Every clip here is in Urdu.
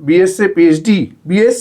BS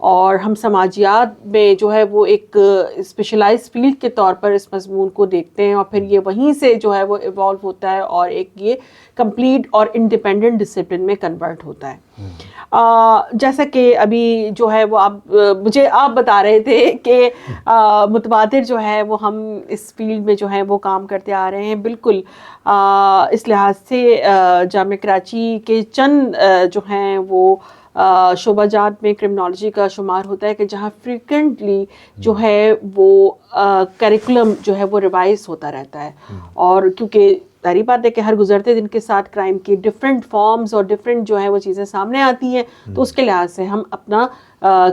اور ہم سماجیات میں جو ہے وہ ایک اسپیشلائز فیلڈ کے طور پر اس مضمون کو دیکھتے ہیں اور پھر یہ وہیں سے جو ہے وہ ایوالو ہوتا ہے اور ایک یہ کمپلیٹ اور انڈیپینڈنٹ ڈسپلن میں کنورٹ ہوتا ہے. جیسا کہ ابھی جو ہے وہ مجھے آپ بتا رہے تھے کہ متبادر جو ہے وہ ہم اس فیلڈ میں جو ہے وہ کام کرتے آ رہے ہیں. بالکل اس لحاظ سے جامعہ کراچی کے چند جو ہیں وہ شعبہ جات میں کرمنالوجی کا شمار ہوتا ہے کہ جہاں فریکوینٹلی جو ہے وہ کریکولم جو ہے وہ ریوائز ہوتا رہتا ہے. اور کیونکہ ظاہری بات ہے کہ ہر گزرتے دن کے ساتھ کرائم کی ڈفرینٹ فارمز اور ڈفرینٹ جو ہے وہ چیزیں سامنے آتی ہیں, تو اس کے لحاظ سے ہم اپنا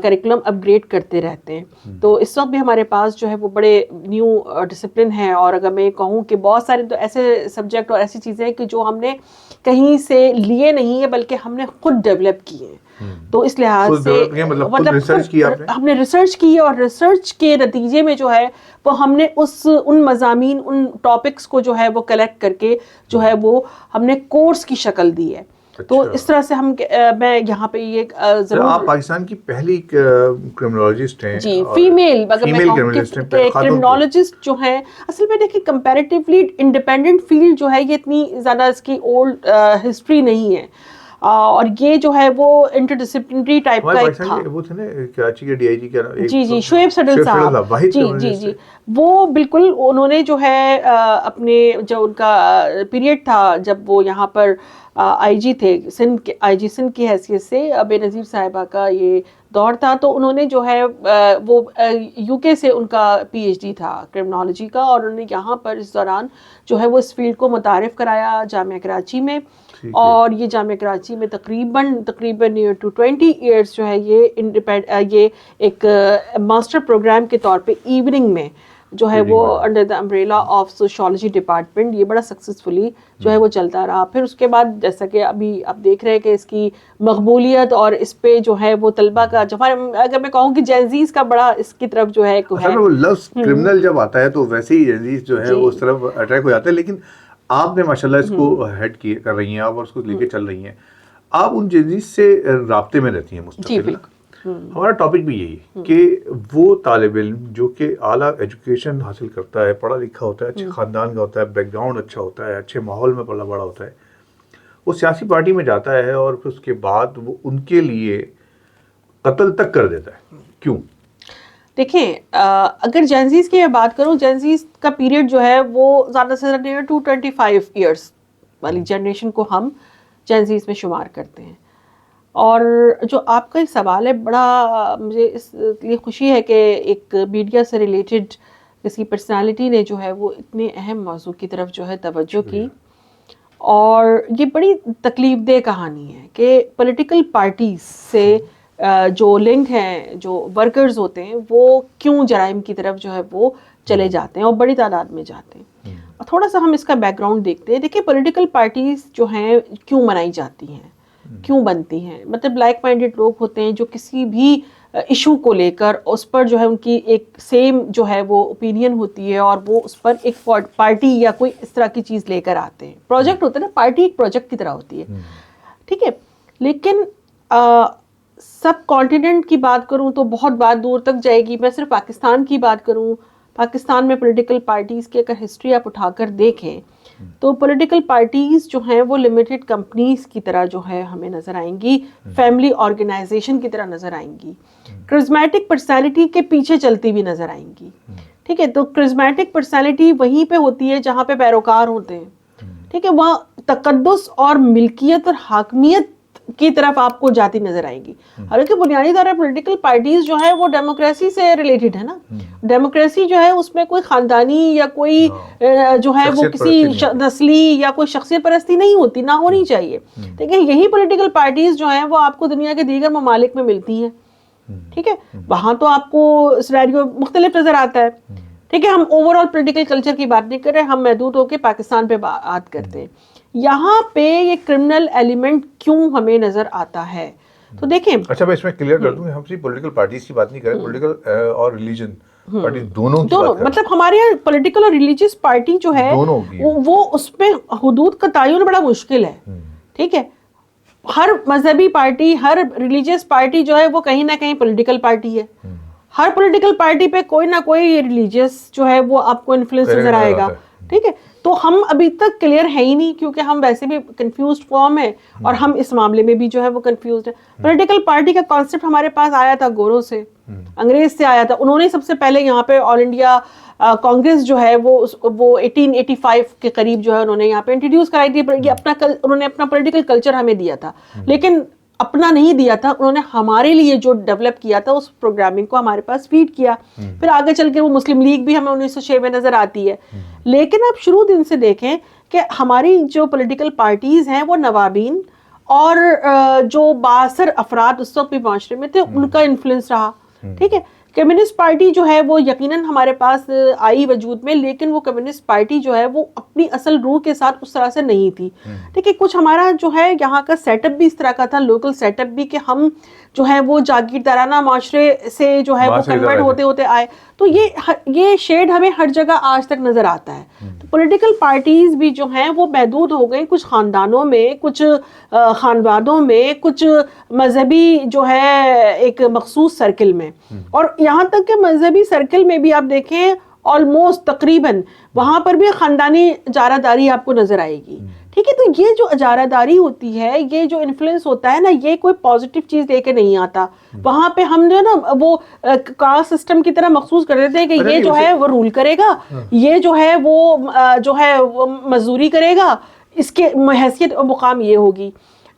کریکولم اپ گریڈ کرتے رہتے ہیں. تو اس وقت بھی ہمارے پاس جو ہے وہ بڑے نیو ڈسپلن ہیں, اور اگر میں کہوں کہ بہت سارے تو ایسے سبجیکٹ اور ایسی چیزیں ہیں کہ جو ہم نے کہیں سے لیے نہیں ہیں بلکہ ہم نے خود ڈیولپ کیے ہیں. تو اس لحاظ سے ہم نے ریسرچ کی اور ریسرچ کے نتیجے میں جو ہے وہ ہم نے ان مضامین ان ٹاپکس کو جو ہے وہ کلیکٹ کر کے جو ہے وہ ہم نے کورس کی شکل دی ہے. تو اس طرح سے میں یہاں پہ یہ ضرور, آپ پاکستان کی پہلی کرمنالوجسٹ ہیں جی فیمیل, اگر میں کہوں کہ کرمنالوجسٹ جو ہیں اصل میں دیکھیں کمپیریٹیولی انڈیپینڈنٹ فیلڈ جو ہے یہ اتنی زیادہ اس کی اولڈ ہسٹری نہیں ہے, اور یہ جو ہے وہ انٹر ڈسپلنری ٹائپ کا ایک تھا. وہ تھے نا کراچی کے ڈی آئی جی کا, جی شعیب صدر صاحب, جی وہ بالکل انہوں نے جو ہے اپنے جو ان کا پیریڈ تھا جب وہ یہاں پر آئی جی تھے, آئی جی سندھ کی حیثیت سے بے نظیر صاحبہ کا یہ دور تھا, تو انہوں نے جو ہے وہ یو کے سے ان کا پی ایچ ڈی تھا کرمنالوجی کا, اور انہوں نے یہاں پر اس دوران جو ہے وہ اس فیلڈ کو متعارف کرایا جامعہ کراچی میں. اور یہ جامعہ کراچی میں تقریباً نیئر ٹو 20 ایئرس جو ہے یہ ایک ماسٹر پروگرام کے طور پہ ایوننگ میں جو ہے وہ under the umbrella of sociology department یہ بڑا سکسیزفلی جو ہے وہ چلتا رہا. پھر اس کے بعد جیسا کہ ابھی آپ دیکھ رہے ہیں کہ اس کی مقبولیت اور اس پہ جو ہے وہ طلبہ کا اگر میں کہوں کہ جینزیز کا بڑا اس کی طرف جو ہے وہ لفظ کرمنل جب آتا ہے تو ویسے ہی جینزیز جو ہے وہ اس طرف اٹریکٹ ہو جاتے ہیں, لیکن آپ نے ماشاءاللہ اس کو ہیڈ کر رہی ہیں آپ اور اس کو لے کے چل رہی ہیں, آپ ان جینزیز سے رابطے میں رہتی ہیں مستقل. ہمارا ٹاپک بھی یہی ہے کہ وہ طالب علم جو کہ اعلیٰ ایجوکیشن حاصل کرتا ہے, پڑھا لکھا ہوتا ہے, اچھے خاندان کا ہوتا ہے, بیک گراؤنڈ اچھا ہوتا ہے, اچھے ماحول میں پلا بڑا ہوتا ہے, وہ سیاسی پارٹی میں جاتا ہے اور پھر اس کے بعد وہ ان کے لیے قتل تک کر دیتا ہے. کیوں؟ دیکھیں اگر جینزیز کی میں بات کروں, جینزیز کا پیریڈ جو ہے وہ زیادہ سے زیادہ نیئر ٹو 25 ایئرس والی جنریشن کو ہم جینزیز میں شمار کرتے ہیں. اور جو آپ کا ایک سوال ہے, بڑا مجھے اس لیے خوشی ہے کہ ایک میڈیا سے ریلیٹڈ کسی پرسنالٹی نے جو ہے وہ اتنے اہم موضوع کی طرف جو ہے توجہ کی. اور یہ بڑی تکلیف دہ کہانی ہے کہ پولیٹیکل پارٹیز سے جو لنک ہیں, جو ورکرز ہوتے ہیں, وہ کیوں جرائم کی طرف جو ہے وہ چلے جاتے ہیں اور بڑی تعداد میں جاتے ہیں. تھوڑا سا ہم اس کا بیک گراؤنڈ دیکھتے ہیں. دیکھیں پولیٹیکل پارٹیز جو ہیں کیوں بنائی جاتی ہیں, کیوں بنتی ہیں, مطلب لائک مائنڈیڈ لوگ ہوتے ہیں جو کسی بھی ایشو کو لے کر اس پر جو ہے ان کی ایک سیم جو ہے وہ اوپینین ہوتی ہے اور وہ اس پر ایک پارٹی یا کوئی اس طرح کی چیز لے کر آتے ہیں. پروجیکٹ ہوتا ہے نا, پارٹی ایک پروجیکٹ کی طرح ہوتی ہے, ٹھیک ہے. لیکن سب کانٹیننٹ کی بات کروں تو بہت بات دور تک جائے گی. میں صرف پاکستان کی بات کروں, پاکستان میں پولیٹیکل پارٹیز کی اگر ہسٹری آپ اٹھا کر دیکھیں تو پولیٹیکل پارٹیز جو ہیں وہ لمیٹڈ کمپنیز کی طرح جو ہے ہمیں نظر آئیں گی, فیملی آرگنائزیشن کی طرح نظر آئیں گی, کرزمیٹک پرسنالٹی کے پیچھے چلتی بھی نظر آئیں گی, ٹھیک ہے. تو کرزمیٹک پرسنالٹی وہیں پہ ہوتی ہے جہاں پہ پیروکار ہوتے ہیں, ٹھیک ہے. وہاں تقدس اور ملکیت اور حاکمیت کی طرف آپ کو جاتی نظر آئیں گی. حالانکہ بنیادی طور پر پولیٹیکل پارٹیز جو ہے وہ ڈیموکریسی سے ریلیٹڈ ہے نا. ڈیموکریسی جو ہے اس میں کوئی خاندانی یا کوئی جو ہے وہ کسی نسلی یا کوئی شخصیت پرستی نہیں ہوتی, نہ ہونی چاہیے. دیکھیں یہی پولیٹیکل پارٹیز جو ہیں وہ آپ کو دنیا کے دیگر ممالک میں ملتی ہیں, ٹھیک ہے. وہاں تو آپ کو سینیریو مختلف نظر آتا ہے, ٹھیک ہے. ہم اوور آل پولیٹیکل کلچر کی بات نہیں کر رہے, ہم محدود ہو کے پاکستان پہ بات کرتے ہیں. یہاں پہ یہ کرمنل ایلیمنٹ کیوں ہمیں نظر آتا ہے تو دیکھیں. اچھا میں اس میں کلیئر کر دوں, ہم صرف پولیٹیکل پارٹیز کی بات نہیں کر رہے, پولیٹیکل اور ریلیجن پارٹیز دونوں کی بات کر رہے ہیں. مطلب ہمارے یہاں پولیٹیکل اور ریلیجیس پارٹی جو ہے وہ اس پہ حدود کا تعین بڑا مشکل ہے, ٹھیک ہے. ہر مذہبی پارٹی, ہر ریلیجیس پارٹی جو ہے وہ کہیں نہ کہیں پولیٹیکل پارٹی ہے. ہر پولیٹیکل پارٹی پہ کوئی نہ کوئی ریلیجیس جو ہے وہ آپ کو انفلوئنس نظر آئے گا. ٹھیک ہے, تو ہم ابھی تک کلیئر ہے ہی نہیں, کیونکہ ہم ویسے بھی کنفیوزڈ فارم ہے اور ہم اس معاملے میں بھی جو ہے وہ کنفیوزڈ ہے. پولیٹیکل پارٹی کا کانسیپٹ ہمارے پاس آیا تھا گوروں سے, انگریز سے آیا تھا. انہوں نے سب سے پہلے یہاں پہ آل انڈیا کانگریس جو ہے وہ 1885 کے قریب جو ہے انہوں نے یہاں پہ انٹروڈیوس کرائی تھی. انہوں نے اپنا پولیٹیکل کلچر ہمیں دیا تھا, لیکن اپنا نہیں دیا تھا, انہوں نے ہمارے لیے جو ڈیولپ کیا تھا اس پروگرامنگ کو ہمارے پاس فیڈ کیا. پھر آگے چل کے وہ مسلم لیگ بھی ہمیں 1906 میں نظر آتی ہے. لیکن آپ شروع دن سے دیکھیں کہ ہماری جو پولیٹیکل پارٹیز ہیں وہ نوابین اور جو بااثر افراد اس وقت بھی معاشرے میں تھے ان کا انفلوئنس رہا. ٹھیک ہے, کمیونسٹ پارٹی جو ہے وہ یقیناً ہمارے پاس آئی وجود میں, لیکن وہ کمیونسٹ پارٹی جو ہے وہ اپنی اصل روح کے ساتھ اس طرح سے نہیں تھی. ٹھیک ہے, کچھ ہمارا جو ہے یہاں کا سیٹ اپ بھی اس طرح کا تھا, لوکل سیٹ اپ بھی, کہ ہم جو ہے وہ جاگیردارانہ معاشرے سے جو ہے وہ کنورٹ ہوتے ہوتے آئے. تو یہ شیڈ ہمیں ہر جگہ آج تک نظر آتا ہے. تو پولیٹیکل پارٹیز بھی جو ہیں وہ محدود ہو گئیں کچھ خاندانوں میں, کچھ خانوادوں میں, کچھ مذہبی جو ہے ایک مخصوص سرکل میں. اور یہاں تک کہ مذہبی سرکل میں بھی آپ دیکھیں آلموسٹ تقریباً وہاں پر بھی خاندانی اجارہ داری آپ کو نظر آئے گی. ٹھیک ہے, تو یہ جو اجارہ داری ہوتی ہے, یہ جو انفلوئنس ہوتا ہے نا, یہ کوئی پازیٹیو چیز لے کے نہیں آتا. وہاں پہ ہم جو ہے نا وہ کاسٹ سسٹم کی طرح محسوس کر دیتے ہیں کہ یہ جو ہے وہ رول کرے گا, یہ جو ہے وہ جو ہے وہ مزدوری کرے گا, اس کے حیثیت اور مقام یہ ہوگی.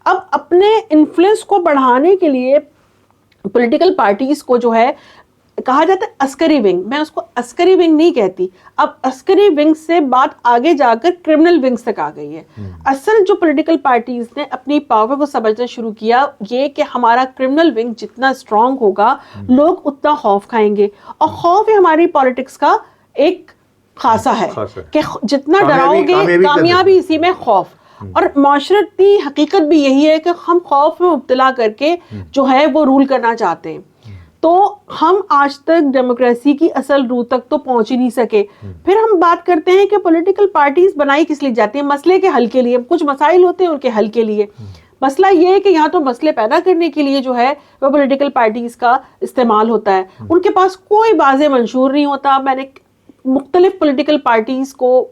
اب اپنے انفلوئنس کو بڑھانے کے لیے پولیٹیکل پارٹیز کو جو ہے کہا جاتا ہے عسکری ونگ, میں اس کو عسکری ونگ نہیں کہتی. اب عسکری ونگ سے بات آگے جا کر کرمنل ونگز تک آ گئی ہے. اصل جو پولیٹیکل پارٹیز نے اپنی پاور کو سمجھنا شروع کیا یہ کہ ہمارا کرمنل ونگ جتنا اسٹرانگ ہوگا لوگ اتنا خوف کھائیں گے, اور خوف ہے ہماری پالیٹکس کا ایک خاصہ ہے کہ جتنا ڈراؤ گے کامیابی اسی میں خوف. اور معاشرتی حقیقت بھی یہی ہے کہ ہم خوف میں مبتلا کر کے جو ہے وہ رول کرنا چاہتے ہیں. تو ہم آج تک ڈیموکریسی کی اصل روح تک تو پہنچ ہی نہیں سکے. پھر ہم بات کرتے ہیں کہ پولیٹیکل پارٹیز بنائی کس لیے جاتی ہیں, مسئلے کے حل کے لیے. کچھ مسائل ہوتے ہیں ان کے حل کے لیے. مسئلہ یہ ہے کہ یہاں تو مسئلے پیدا کرنے کے لیے جو ہے وہ پولیٹیکل پارٹیز کا استعمال ہوتا ہے. ان کے پاس کوئی واضح منشور نہیں ہوتا. میں نے مختلف پولیٹیکل پارٹیز کو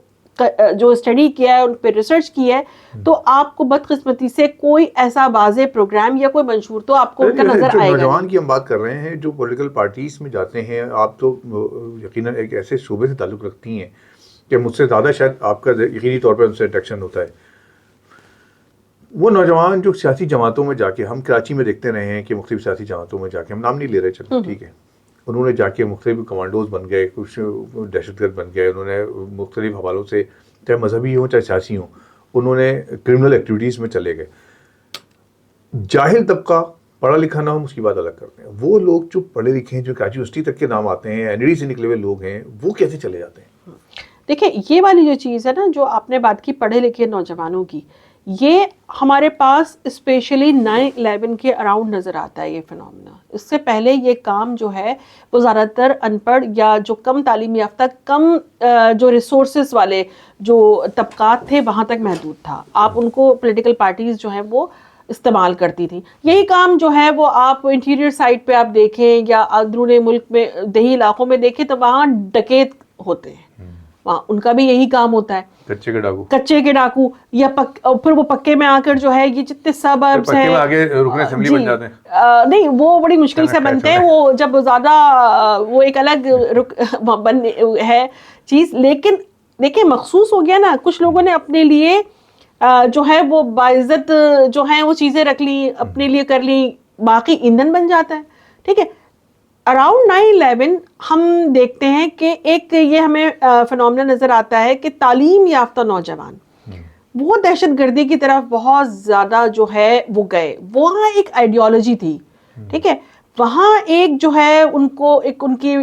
جو اسٹڈی کیا ہے, ان پہ ریسرچ کی ہے, تو آپ کو بدقسمتی سے کوئی ایسا واضح پروگرام یا کوئی منشور تو آپ کو ان کا نظر آئے گا. نوجوان کی ہم بات کر رہے ہیں جو پولیٹیکل پارٹیز میں جاتے ہیں, آپ تو یقیناً ایک ایسے شعبے سے تعلق رکھتی ہیں کہ مجھ سے زیادہ شاید آپ کا یقینی طور پہ ان سے انٹریکشن ہوتا ہے. وہ نوجوان جو سیاسی جماعتوں میں جا کے, ہم کراچی میں دیکھتے رہے ہیں کہ مختلف سیاسی جماعتوں میں جا کے, ہم نام نہیں لے رہے, چلو ٹھیک ہے, انہوں نے جا کے مختلف کمانڈوز بن گئے, کچھ دہشت گرد بن گئے, انہوں نے مختلف حوالوں سے چاہے مذہبی ہوں چاہے سیاسی ہوں, انہوں نے کرمنل ایکٹیویٹیز میں چلے گئے. جاہل طبقہ پڑھا لکھا نہ ہو اس کی بات الگ کرتے ہیں. وہ لوگ جو پڑھے لکھے ہیں, جو کراچی یونیورسٹی تک کے نام آتے ہیں, این ڈی سے نکلے ہوئے لوگ ہیں, وہ کیسے چلے جاتے ہیں؟ دیکھیں یہ والی جو چیز ہے نا جو آپ نے بات کی پڑھے لکھے نوجوانوں کی, یہ ہمارے پاس اسپیشلی 9/11 کے اراؤنڈ نظر آتا ہے یہ فنومنا. اس سے پہلے یہ کام جو ہے وہ زیادہ تر ان پڑھ یا جو کم تعلیم یافتہ, کم جو ریسورسز والے جو طبقات تھے وہاں تک محدود تھا. آپ ان کو پولیٹیکل پارٹیز جو ہیں وہ استعمال کرتی تھیں. یہی کام جو ہے وہ آپ انٹیریئر سائڈ پہ آپ دیکھیں یا اندرون ملک میں دیہی علاقوں میں دیکھیں تو وہاں ڈکیت ہوتے ہیں, وہاں ان کا بھی یہی کام ہوتا ہے, کچے کے ڈاکو, یا پھر وہ پکے میں آ کر جو ہے یہ جتنے سبربس ہیں نہیں وہ بڑی مشکل سے بنتے ہیں, وہ جب زیادہ وہ ایک الگ ہے چیز. لیکن دیکھیں مخصوص ہو گیا نا, کچھ لوگوں نے اپنے لیے جو ہے وہ باعزت جو ہے وہ چیزیں رکھ لی, اپنے لیے کر لی, باقی ایندھن بن جاتا ہے. ٹھیک ہے, اراؤنڈ 9/11 ہم دیکھتے ہیں کہ ایک یہ ہمیں فنومنا نظر آتا ہے کہ تعلیم یافتہ نوجوان وہ دہشت گردی کی طرف بہت زیادہ جو ہے وہ گئے. وہاں ایک آئیڈیالوجی تھی, ٹھیک ہے, وہاں ایک جو ہے ان کو ایک ان کی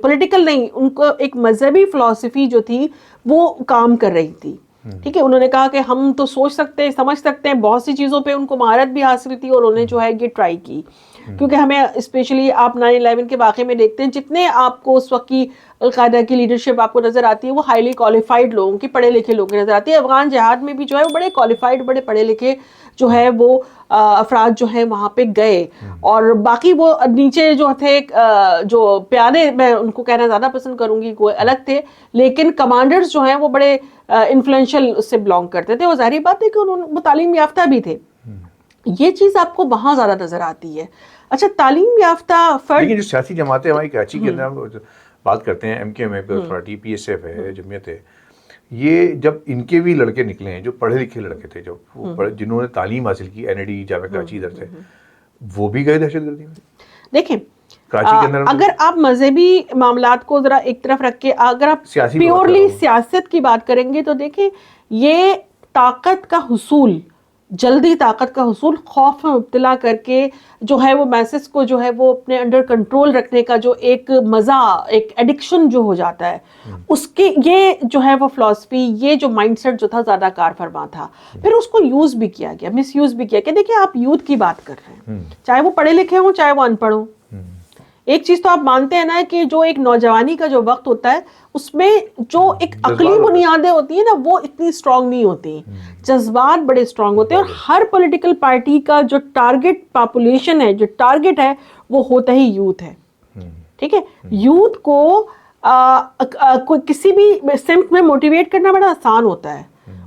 پولیٹیکل نہیں, ان کو ایک مذہبی فلسفی جو تھی وہ کام کر رہی تھی. ٹھیک ہے, انہوں نے کہا کہ ہم تو سوچ سکتے ہیں, سمجھ سکتے ہیں, بہت سی چیزوں پہ ان کو مہارت بھی حاصل تھی اور انہوں نے جو ہے یہ ٹرائی کی. کیونکہ ہمیں اسپیشلی آپ 9/11 کے واقعے میں دیکھتے ہیں جتنے آپ کو اس وقت کی القاعدہ کی لیڈرشپ آپ کو نظر آتی ہے وہ ہائیلی کوالیفائڈ لوگوں کی، پڑھے لکھے لوگوں کی نظر آتی ہے. افغان جہاد میں بھی جو ہے وہ بڑے کوالیفائڈ، بڑے پڑھے لکھے جو ہے وہ افراد جو ہیں وہاں پہ گئے، اور باقی وہ نیچے جو تھے جو پیادے، میں ان کو کہنا زیادہ پسند کروں گی، کوئی الگ تھے، لیکن کمانڈرز جو ہیں وہ بڑے انفلوئنشل اس سے بلانگ کرتے تھے، اور ظاہری بات ہے کہ وہ تعلیم یافتہ بھی تھے. یہ چیز آپ کو وہاں زیادہ نظر آتی ہے. اچھا، تعلیم یافتہ فرد، لیکن جو سیاسی جماعتیں ہماری کراچی کے اندر بات کرتے ہیں، M Q M authority, P S F ہے، جمعیت ہے، یہ جب ان کے بھی لڑکے نکلے ہیں جو پڑھے لکھے لڑکے تھے، جو جنہوں نے تعلیم حاصل کی این اے ڈی جامعہ کراچی ادھر سے، وہ بھی گئے دہشت گردی میں. دیکھیں کراچی کے اندر اگر آپ مذہبی معاملات کو ذرا ایک طرف رکھ کے اگر آپ سیاسی پیورلی سیاست کی بات کریں گے تو دیکھیں یہ طاقت کا حصول، جلدی طاقت کا حصول، خوف میں مبتلا کر کے جو ہے وہ میسز کو جو ہے وہ اپنے انڈر کنٹرول رکھنے کا جو ایک مزہ، ایک ایڈکشن جو ہو جاتا ہے، اس کے یہ جو ہے وہ فلسفی، یہ جو مائنڈ سیٹ جو تھا زیادہ کار فرما تھا. پھر اس کو یوز بھی کیا گیا، مس یوز بھی کیا کہ دیکھیں آپ یوتھ کی بات کر رہے ہیں، چاہے وہ پڑھے لکھے ہوں چاہے وہ ان پڑھ ہوں. ایک چیز تو آپ مانتے ہیں نا کہ جو ایک نوجوانی کا جو وقت ہوتا ہے اس میں جو ایک عقلی بنیادیں ہوتی ہیں نا وہ اتنی اسٹرانگ نہیں ہوتی، جذبات بڑے اسٹرانگ ہوتے ہیں، اور ہر پولیٹیکل پارٹی کا جو ٹارگٹ پاپولیشن ہے، جو ٹارگٹ ہے وہ ہوتا ہی یوتھ ہے. ٹھیک ہے، یوتھ کو کسی بھی سمت میں موٹیویٹ کرنا بڑا آسان ہوتا ہے،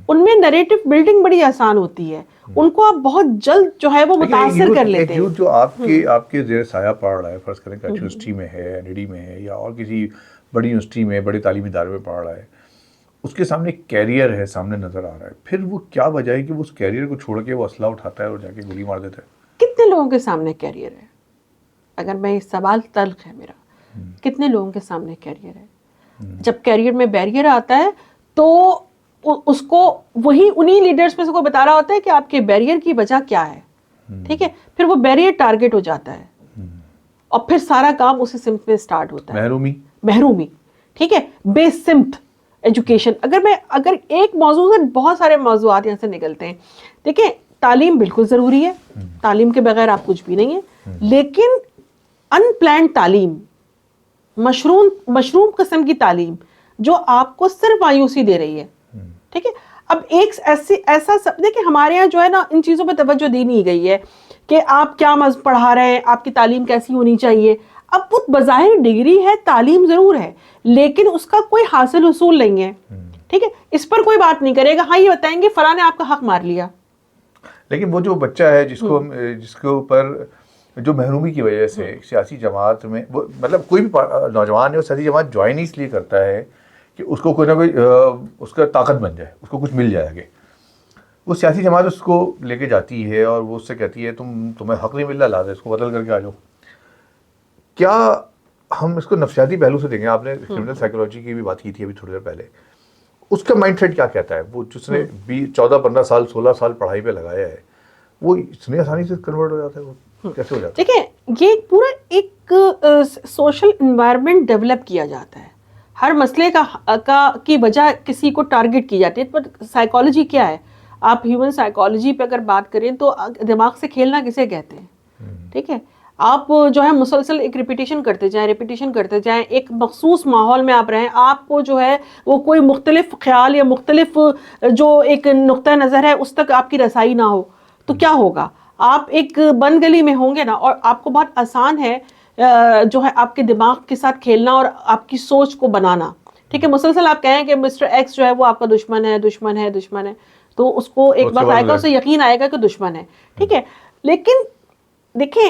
ان میں نیریٹو بلڈنگ بڑی آسان ہوتی ہے، ان کو آپ بہت جلد جو ہے وہ متاثر کر لیتے ہیں. جو آپ کے زیر سایہ پڑھ رہا ہے، فرض کریں کراچی یونیورسٹی میں ہے، این ای ڈی میں ہے، یا اور کسی بڑی یونیورسٹی میں، بڑے تعلیمی ادارے میں پڑھ رہا ہے، اس کے سامنے ایک کیریئر ہے، سامنے نظر آ رہا ہے، پھر وہ کیا وجہ ہے کہ وہ اس کیریئر کو چھوڑ کے وہ اسلحہ اٹھاتا ہے اور جا کے گولی مار دیتا ہے؟ کتنے لوگوں کے سامنے کیریئر ہے؟ اگر میں سوال تلخ ہے میرا، کتنے لوگوں کے سامنے کیریئر ہے؟ جب کیریئر میں بیریئر آتا ہے تو اس کو وہی انہی لیڈرز میں سے کوئی بتا رہا ہوتا ہے کہ آپ کے بیریئر کی وجہ کیا ہے. ٹھیک ہے، پھر وہ بیریئر ٹارگٹ ہو جاتا ہے اور پھر سارا کام اسی سمت میں سٹارٹ ہوتا ہے. محرومی. ٹھیک ہے، بے سمت ایجوکیشن. اگر ایک موضوع سے بہت سارے موضوعات یہاں سے نکلتے ہیں. دیکھیں تعلیم بالکل ضروری ہے، تعلیم کے بغیر آپ کچھ بھی نہیں ہے، لیکن ان پلانڈ تعلیم، مشروم قسم کی تعلیم جو آپ کو صرف مایوسی دے رہی ہے. ٹھیک ہے، اب ایک ایسا دیکھیں ہمارے یہاں جو ہے نا ان چیزوں پہ توجہ دی نہیں گئی ہے کہ آپ کیا پڑھا رہے ہیں، آپ کی تعلیم کیسی ہونی چاہیے. اب وہ بظاہر ڈگری ہے، تعلیم ضرور ہے، لیکن اس کا کوئی حاصل حصول نہیں ہے. ٹھیک ہے، اس پر کوئی بات نہیں کرے گا. ہاں یہ بتائیں گے فلاں نے آپ کا حق مار لیا. لیکن وہ جو بچہ ہے جس کے اوپر جو محرومی کی وجہ سے سیاسی جماعت میں، وہ مطلب کوئی بھی نوجوان ہے وہ سیاسی جماعت جوائن اس لیے کرتا ہے کہ اس کو کوئی نہ کوئی اس کا طاقت بن جائے، اس کو کچھ مل جائے. آگے وہ سیاسی جماعت اس کو لے کے جاتی ہے اور وہ اس سے کہتی ہے تمہیں حق نہیں مل رہا، لا اس کو بدل کر کے آ جاؤ. کیا ہم اس کو نفسیاتی پہلو سے دیکھیں؟ آپ نے کرمنل سائیکولوجی کی بھی بات کی تھی ابھی تھوڑی دیر پہلے. اس کا مائنڈ سیٹ کیا کہتا ہے؟ وہ جس نے 14-15 سال 16 سال پڑھائی پہ لگایا ہے، وہ اتنی آسانی سے کنورٹ ہو جاتا ہے؟ وہ کیسے ہو جاتا ہے؟ دیکھیں یہ پورا ایک سوشل انوائرمنٹ ڈیولپ کیا جاتا ہے. ہر مسئلے کی وجہ کسی کو ٹارگٹ کی جاتی ہے. پر سائیکالوجی کیا ہے؟ آپ ہیومن سائیکالوجی پہ اگر بات کریں تو دماغ سے کھیلنا کسے کہتے ہیں؟ ٹھیک ہے، آپ جو ہے مسلسل ایک ریپیٹیشن کرتے جائیں، ایک مخصوص ماحول میں آپ رہیں، آپ کو جو ہے وہ کوئی مختلف خیال یا مختلف جو ایک نقطہ نظر ہے اس تک آپ کی رسائی نہ ہو تو کیا ہوگا؟ آپ ایک بند گلی میں ہوں گے نا، اور آپ کو بہت آسان ہے جو ہے آپ کے دماغ کے ساتھ کھیلنا اور آپ کی سوچ کو بنانا. ٹھیک ہے، مسلسل آپ کہیں کہ مسٹر ایکس جو ہے وہ آپ کا دشمن ہے تو اس کو ایک بات آئے گا، اسے یقین آئے گا کہ دشمن ہے. ٹھیک ہے، لیکن دیکھیں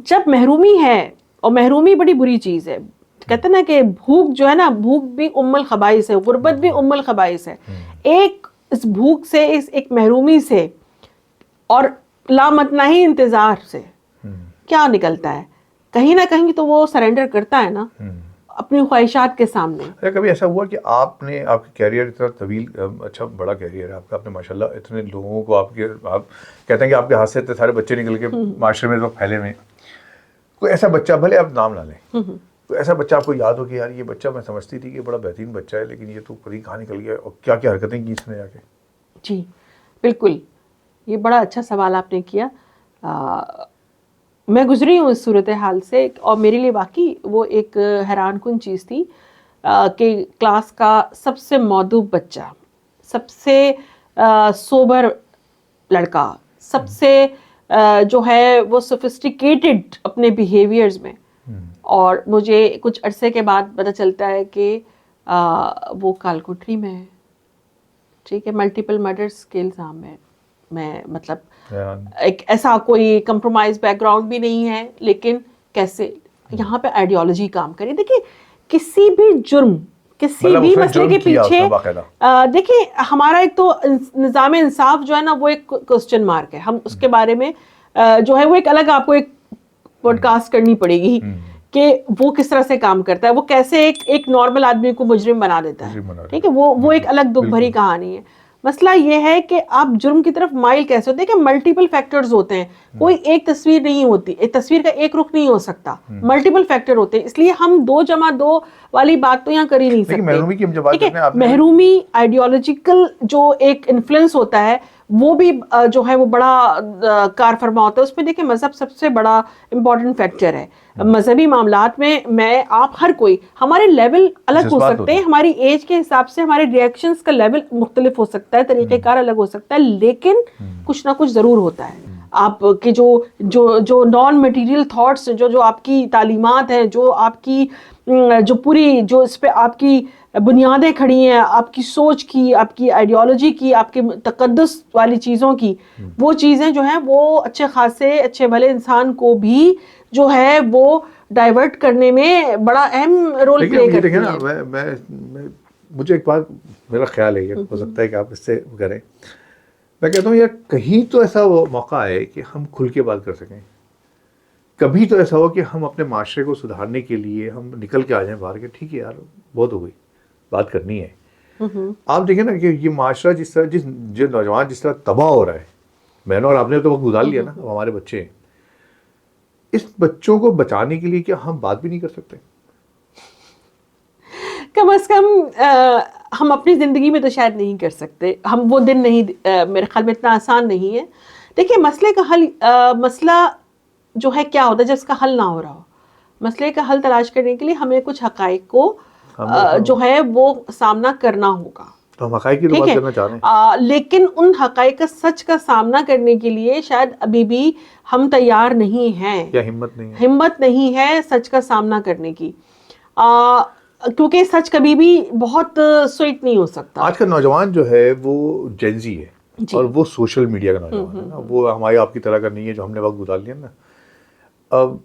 جب محرومی ہے، اور محرومی بڑی بری چیز ہے، کہتے ہیں نا کہ بھوک جو ہے نا، بھوک بھی ام الخبائث ہے، غربت بھی ام الخبائث ہے. ایک اس بھوک سے، اس ایک محرومی سے اور لامتناہی انتظار سے کیا نکلتا ہے؟ کہیں نہ کہیں تو وہ سرنڈر کرتا ہے نا اپنی خواہشات کے سامنے. کبھی ایسا ہوا کہ آپ کا کیریئر اتنا طویل، اچھا بڑا کیریئر ہے آپ نے ماشاء اللہ، اتنے لوگوں کو آپ کہتے ہیں کہ آپ کے ہاتھ سے اتنے سارے بچے نکل کے معاشرے میں پھیلے ہوئے، کوئی ایسا بچہ، بھلے آپ نام نہ لیں، کوئی ایسا بچہ آپ کو یاد ہو کہ یار یہ بچہ میں سمجھتی تھی کہ بڑا بہترین بچہ ہے، لیکن یہ تو کہیں کہاں نکل گیا، اور کیا کیا حرکتیں کی اس نے جا کے؟ جی بالکل، یہ بڑا اچھا سوال آپ نے کیا. میں گزری ہوں اس صورتحال سے, اور میرے لیے واقعی وہ ایک حیران کن چیز تھی کہ کلاس کا سب سے مودب بچہ, سب سے سوبر لڑکا, سب سے جو ہے وہ سوفسٹیکیٹڈ اپنے بیہیویئرز میں, اور مجھے کچھ عرصے کے بعد پتہ چلتا ہے کہ وہ کالکوٹری میں ہے, ٹھیک ہے, ملٹیپل مرڈرز کے الزام میں مطلب ایک ایسا کوئی کمپرومائز بیک گراؤنڈ بھی نہیں ہے, لیکن کیسے یہاں پہ آئیڈیالوجی کام کرے. دیکھیں کسی بھی جرم, کسی بھی مسئلے کے پیچھے دیکھیں ہمارا ایک تو نظام انصاف جو ہے نا وہ ایک کوسچن مارک ہے. ہم اس کے بارے میں جو ہے وہ ایک الگ آپ کو ایک پوڈ کاسٹ کرنی پڑے گی کہ وہ کس طرح سے کام کرتا ہے, وہ کیسے ایک نارمل آدمی کو مجرم بنا دیتا ہے, ٹھیک ہے, وہ ایک الگ دکھ بھری کہانی ہے. مسئلہ یہ ہے کہ آپ جرم کی طرف مائل کیسے ہوتے ہیں کہ ملٹیپل فیکٹرز ہوتے ہیں, کوئی ایک تصویر نہیں ہوتی, ایک تصویر کا ایک رخ نہیں ہو سکتا, ملٹیپل فیکٹر ہوتے ہیں. اس لیے ہم 2+2 والی بات تو یہاں کر ہی نہیں سکتے. محرومی آئیڈیالوجیکل جو ایک انفلوئنس ہوتا ہے وہ بھی جو ہے وہ بڑا کار فرما ہوتا ہے. اس میں دیکھیں مذہب سب سے بڑا امپورٹنٹ فیکٹر ہے. مذہبی معاملات میں آپ ہر کوئی, ہمارے لیول الگ ہو سکتے ہیں, ہماری ایج کے حساب سے ہمارے ریئیکشنز کا لیول مختلف ہو سکتا ہے, طریقہ کار الگ ہو سکتا ہے, لیکن کچھ نہ کچھ ضرور ہوتا ہے. آپ کے جو نان مٹیریل تھاٹس, جو آپ کی تعلیمات ہیں, جو آپ کی جو پوری جو اس پہ آپ کی بنیادیں کھڑی ہیں, آپ کی سوچ کی, آپ کی آئیڈیالوجی کی, آپ کے تقدس والی چیزوں کی, وہ چیزیں جو ہیں وہ اچھے خاصے اچھے بھلے انسان کو بھی جو ہے وہ ڈائیورٹ کرنے میں بڑا اہم رول پلے کرتی ہیں. مجھے ایک بات میرا خیال ہے, ہو سکتا ہے کہ آپ اس سے کریں, میں کہتا ہوں یار کہیں تو ایسا وہ موقع ہے کہ ہم کھل کے بات کر سکیں, کبھی تو ایسا ہو کہ ہم اپنے معاشرے کو سدھارنے کے لیے ہم نکل کے آ جائیں باہر کے, ٹھیک ہے یار بہت ہو گئی, بات کرنی ہے. آپ دیکھیں نا کہ یہ معاشرہ جس طرح جو نوجوان جس طرح تباہ ہو رہا ہے, میں نے اور آپ نے تو وقت گزار لیا نا, اب ہمارے بچے ہیں, اس بچوں کو بچانے کے لیے کیا ہم بات بھی نہیں کر سکتے؟ کم از کم ہم اپنی زندگی میں تو شاید نہیں کر سکتے, ہم وہ دن نہیں, میرے خیال میں اتنا آسان نہیں ہے. دیکھیں مسئلے کا حل, مسئلہ جو ہے کیا ہوتا ہے جب اس کا حل نہ ہو رہا ہو, مسئلے کا حل تلاش کرنے کے لیے ہمیں کچھ حقائق کو جو ہے وہ سامنا کرنا ہوگا. تو ہم حقائق کی بات کرنا چاہ رہے ہیں, لیکن ان حقائق کا سچ کا سامنا کرنے کے لیے شاید ابھی بھی ہم تیار نہیں ہیں, یا ہمت نہیں ہے سچ کا سامنا کرنے کی, کیونکہ سچ کبھی بھی بہت سویٹ نہیں ہو سکتا. آج کا نوجوان جو ہے وہ جینزی ہے, اور وہ سوشل میڈیا کا نوجوان ہے نا, وہ ہماری آپ کی طرح کا نہیں ہے جو ہم نے وقت گزار لیا نا. اب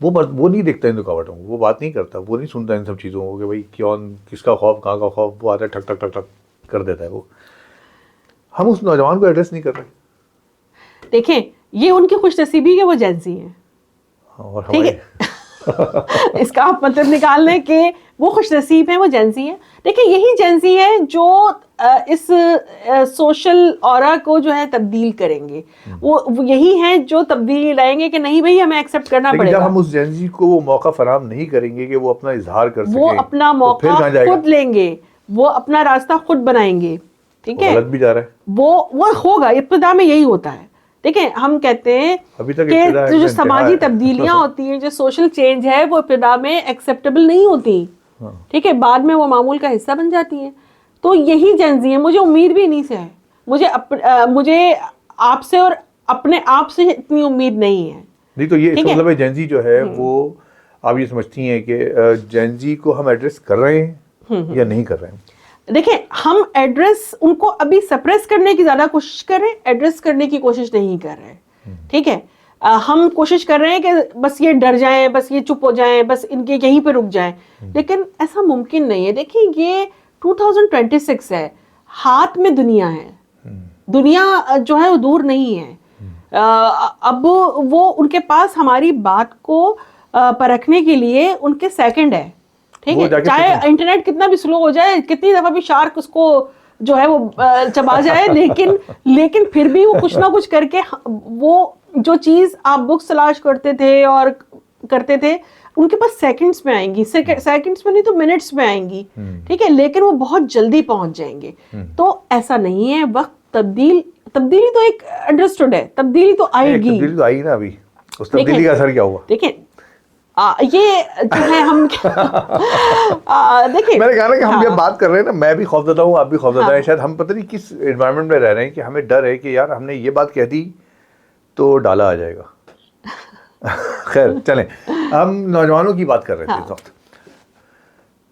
وہ نہیں دیکھتا ان رکاوٹوں کو, وہ بات نہیں کرتا, وہ نہیں سنتا ان سب چیزوں کو کہ بھائی کون کس کا خوف کہاں کا خوف, وہ آتا ہے ٹھک ٹھک ٹھک ٹھک کر دیتا ہے. وہ ہم اس نوجوان کو ایڈریس نہیں کر رہے. دیکھیں یہ ان کی خوش نصیبی ہے, وہ جینزی ہیں, اور ٹھیک ہے, اس کا آپ مطلب نکال لیں کہ وہ خوش نصیب ہیں, وہ جینزی ہیں. دیکھیں یہی جینزی ہے جو اس سوشل اورا کو جو ہے تبدیل کریں گے, وہ یہی ہیں جو تبدیلی لائیں گے کہ نہیں بھائی ہمیں ایکسیپٹ کرنا پڑے گا. جب ہم اس جینزی کو وہ موقع فراہم نہیں کریں گے کہ وہ اپنا اظہار کر سکیں, وہ اپنا موقع خود لیں گے, وہ اپنا راستہ خود بنائیں گے, ٹھیک ہے, غلط بھی جا رہا ہے, وہ ہوگا. ابتدا میں یہی ہوتا ہے. دیکھیں ہم کہتے ہیں کہ جو سماجی تبدیلیاں ہوتی ہیں, جو سوشل چینج ہے, وہ ابتدا میں ایکسیپٹیبل نہیں ہوتی, ٹھیک ہے, بعد میں وہ معمول کا حصہ بن جاتی ہیں. تو یہی جینزی ہیں. مجھے امید بھی انہیں سے ہے, مجھے آپ سے اور اپنے آپ سے اتنی امید نہیں ہے. نہیں تو یہ مطلب ہے جینزی جو ہے وہ آپ یہ سمجھتی ہیں کہ جینزی کو ہم ایڈریس کر رہے ہیں یا نہیں کر رہے ہیں؟ دیکھیں ہم ایڈریس ان کو ابھی سپریس کرنے کی زیادہ کوشش کر رہے ہیں, ایڈریس کرنے کی کوشش نہیں کر رہے, ٹھیک ہے. ہم کوشش کر رہے ہیں کہ بس یہ ڈر جائیں, بس یہ چپ ہو جائیں, بس ان کے یہیں پہ رک جائیں, لیکن ایسا ممکن نہیں ہے. دیکھیں یہ 2026 ہے, ہاتھ میں دنیا ہے, دنیا جو ہے وہ دور نہیں ہے. اب وہ ان کے پاس ہماری بات کو پرکھنے کے لیے ان کے سیکنڈ ہے, ٹھیک ہے, چاہے انٹرنیٹ کتنا بھی سلو ہو جائے, کتنی دفعہ بھی شارک اس کو جو ہے وہ چبا جائے, لیکن پھر بھی وہ کچھ نہ کچھ کر کے وہ جو چیز آپ بکس تلاش کرتے تھے اور کرتے تھے ان کے پاس سیکنڈز میں آئیں گی, سیکنڈز میں نہیں تو منٹس میں آئیں گی, ٹھیک ہے, لیکن وہ بہت جلدی پہنچ جائیں گے. تو ایسا نہیں ہے, وقت تبدیلی تو ایک انڈرسٹوڈ ہے, تبدیلی تو آئے گی, تبدیلی تو آئی نا ابھی, اس تبدیلی کا اثر کیا ہوا؟ دیکھیں یہ جو ہے ہم دیکھیں، میں نے کہا نا کہ ہم جب بات کر رہے ہیں نا، میں بھی خوفزدہ ہوں، آپ بھی خوفزدہ ہیں، شاید ہم پتہ نہیں کس انوائرمنٹ میں رہ رہے ہیں کہ ہمیں ڈر ہے کہ یار ہم نے یہ بات کہہ دی تو ڈالا آ جائے گا. خیر چلیں، ہم نوجوانوں کی بات کر رہے تھے اس وقت.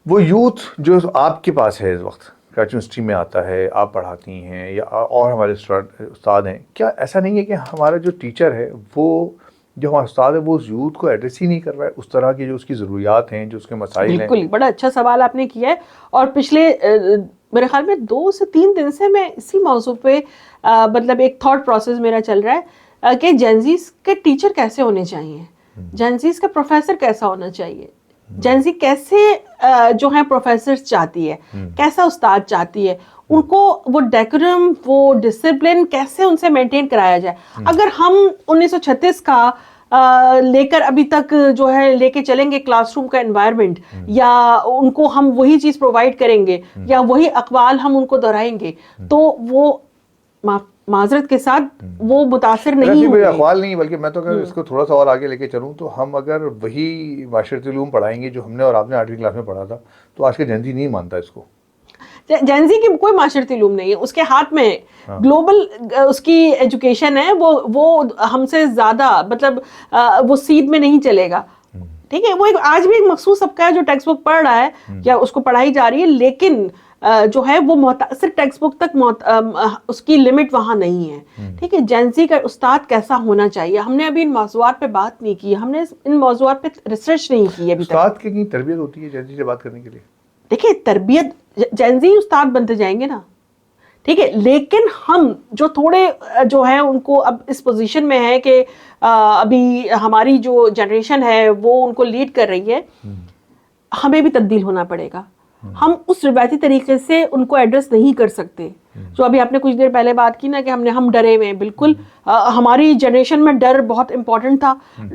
وہ یوتھ جو آپ کے پاس ہے اس وقت، کراچی یونیورسٹی میں آتا ہے، آپ پڑھاتی ہیں یا اور ہمارے استاد ہیں، کیا ایسا نہیں ہے کہ ہمارا جو ٹیچر ہے، وہ جو ہمارا استاد ہے، وہ اس یوتھ کو ایڈریس ہی نہیں کر رہا ہے اس طرح کی جو اس کی ضروریات ہیں، جو اس کے مسائل ہیں؟ بالکل، بڑا اچھا سوال آپ نے کیا ہے. اور پچھلے میرے خیال میں 2 سے 3 دن سے میں اسی موضوع پہ مطلب ایک تھاٹ پروسیس میرا چل رہا ہے کہ جینزیز کے ٹیچر کیسے ہونے چاہیے، جینزیز کا پروفیسر کیسا ہونا چاہیے، جینزی کیسے جو ہے پروفیسر چاہتی ہے، کیسا استاد چاہتی ہے، ان کو وہ ڈیکورم، وہ ڈسپلن کیسے ان سے مینٹین کرایا جائے. اگر ہم 1936 کا لے کر ابھی تک جو ہے لے کے چلیں گے کلاس روم کا انوائرمنٹ، یا ان کو ہم وہی چیز پرووائڈ کریں گے یا وہی اقوال ہم ان کو دہرائیں گے، تو وہ معذرت کے ساتھ وہ متاثر نہیں ہوں گے. اقوال نہیں، بلکہ میں تو اگر اس کو تھوڑا سا اور آگے لے کے چلوں تو ہم اگر وہی معاشرتی علوم پڑھائیں گے جو ہم نے اور آپ نے 8ویں کلاس میں پڑھا تھا، تو آج کے جینزی نہیں مانتا اس کو. جینزی کی کوئی معاشرتی علوم نہیں ہے، اس کے ہاتھ میں گلوبل اس کی ایجوکیشن ہے، وہ ہم سے زیادہ مطلب وہ سیدھ میں نہیں چلے گا. ٹھیک ہے، وہ آج بھی ایک مخصوص طبقہ ہے جو ٹیکسٹ بک پڑھ رہا ہے یا اس کو پڑھائی جا رہی ہے، لیکن جو ہے وہ صرف ٹیکسٹ بک تک اس کی لمٹ وہاں نہیں ہے. ٹھیک ہے، جینزی کا استاد کیسا ہونا چاہیے، ہم نے ابھی ان موضوعات پہ بات نہیں کی، ہم نے ان موضوعات پہ ریسرچ نہیں کی ابھی تک. استاد کی تربیت ہوتی ہے جینزی سے بات کرنے کے لیے؟ دیکھیں، تربیت جینزی استاد بنتے جائیں گے نا، ٹھیک ہے، لیکن ہم جو تھوڑے جو ہے ان کو اب اس پوزیشن میں ہے کہ ابھی ہماری جو جنریشن ہے وہ ان کو لیڈ کر رہی ہے، ہمیں بھی تبدیل ہونا پڑے گا. ہم اس روایتی طریقے سے ان کو ایڈریس نہیں کر سکتے. جو ابھی آپ نے کچھ دیر پہلے بات کی نا کہ ہم ڈرے ہوئے ہیں، بالکل ہماری جنریشن میں ڈر بہت امپورٹنٹ تھا.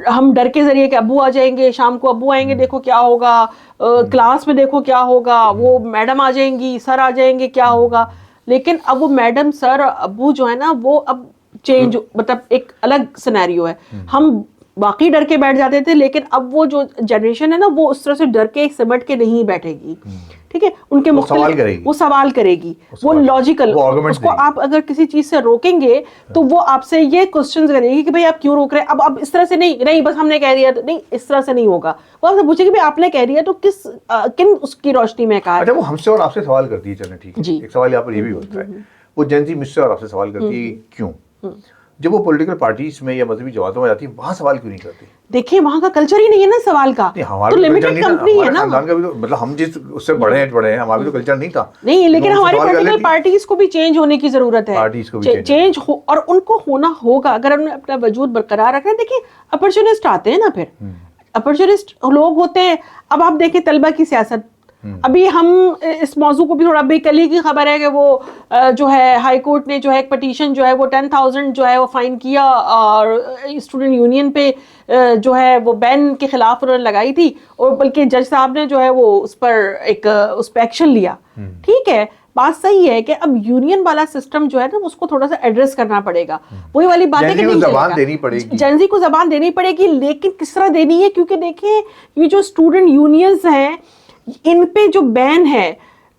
ہم ڈر کے ذریعے کہ ابو آ جائیں گے، شام کو ابو آئیں گے، دیکھو کیا ہوگا، کلاس میں دیکھو کیا ہوگا، وہ میڈم آ جائیں گی، سر آ جائیں گے، کیا ہوگا. لیکن اب وہ میڈم، سر، ابو جو ہے نا، وہ اب چینج، مطلب ایک الگ سینیریو ہے. ہم باقی ڈر کے بیٹھ جاتے تھے، لیکن اب وہ جو جنریشن ہے نا، وہ اس طرح سے ڈر کے سمٹ کے نہیں بیٹھے گی. ٹھیک ہے، ان کے مختلف وہ سوال کرے گی، وہ لاجیکل، اس کو آپ اگر کسی چیز سے روکیں گے تو وہ آپ سے یہ کوسچنز کرے گی کہ بھائی آپ کیوں روک رہے ہیں. اب اس طرح سے نہیں بس ہم نے کہہ دیا، نہیں اس طرح سے نہیں ہوگا. وہ آپ سے پوچھے گی بھائی آپ نے کہہ دیا تو کن اس کی روشنی میں کہا. اچھا، وہ ہم سے اور آپ سے سوال کرتی ہے، چلیں ٹھیک ہے، ایک سوال یہاں پر یہ بھی ہوتا ہے، وہ جینزی مجھ سے اور آپ سے سوال کرتی ہے کیوں؟ جب وہ پولیٹیکل پارٹیز میں یا مذہبی جماعتوں میں جاتی ہے، وہاں سوال کیوں نہیں کرتی؟ دیکھیں، وہاں کا کلچر ہی نہیں ہے نا سوال کا. تو لمیٹڈ کمپنی ہے نا، مطلب ہم جس اس سے بڑے ہیں، ہمارا بھی تو کلچر نہیں تھا. نہیں، لیکن ہماری پولیٹیکل پارٹیز کو بھی چینج ہونے کی ضرورت ہے، چینج اور ان کو ہونا ہوگا اگر ہم نے اپنا وجود برقرار رکھنا ہے. دیکھیں، اپرچونسٹ آتے ہیں نا، پھر اپرچونسٹ لوگ ہوتے ہیں. اب آپ دیکھیں طلبہ کی سیاست، ابھی ہم اس موضوع کو بھی تھوڑا، ابھی کل ہی کی خبر ہے کہ وہ جو ہے ہائی کورٹ نے جو ہے ایک پٹیشن جو ہے وہ 10,000 جو ہے وہ فائن کیا، اور اسٹوڈنٹ یونین پہ جو ہے وہ بین کے خلاف انہوں نے لگائی تھی، اور بلکہ جج صاحب نے جو ہے وہ اس پر اس پہ ایکشن لیا. ٹھیک ہے، بات صحیح ہے کہ اب یونین والا سسٹم جو ہے نا اس کو تھوڑا سا ایڈریس کرنا پڑے گا. وہی والی بات ہے کہ جینزی کو زبان دینی پڑے گی، لیکن کس طرح دینی ہے؟ کیونکہ دیکھیں، یہ جو اسٹوڈنٹ یونینز ہیں، ان پہ جو بین ہے،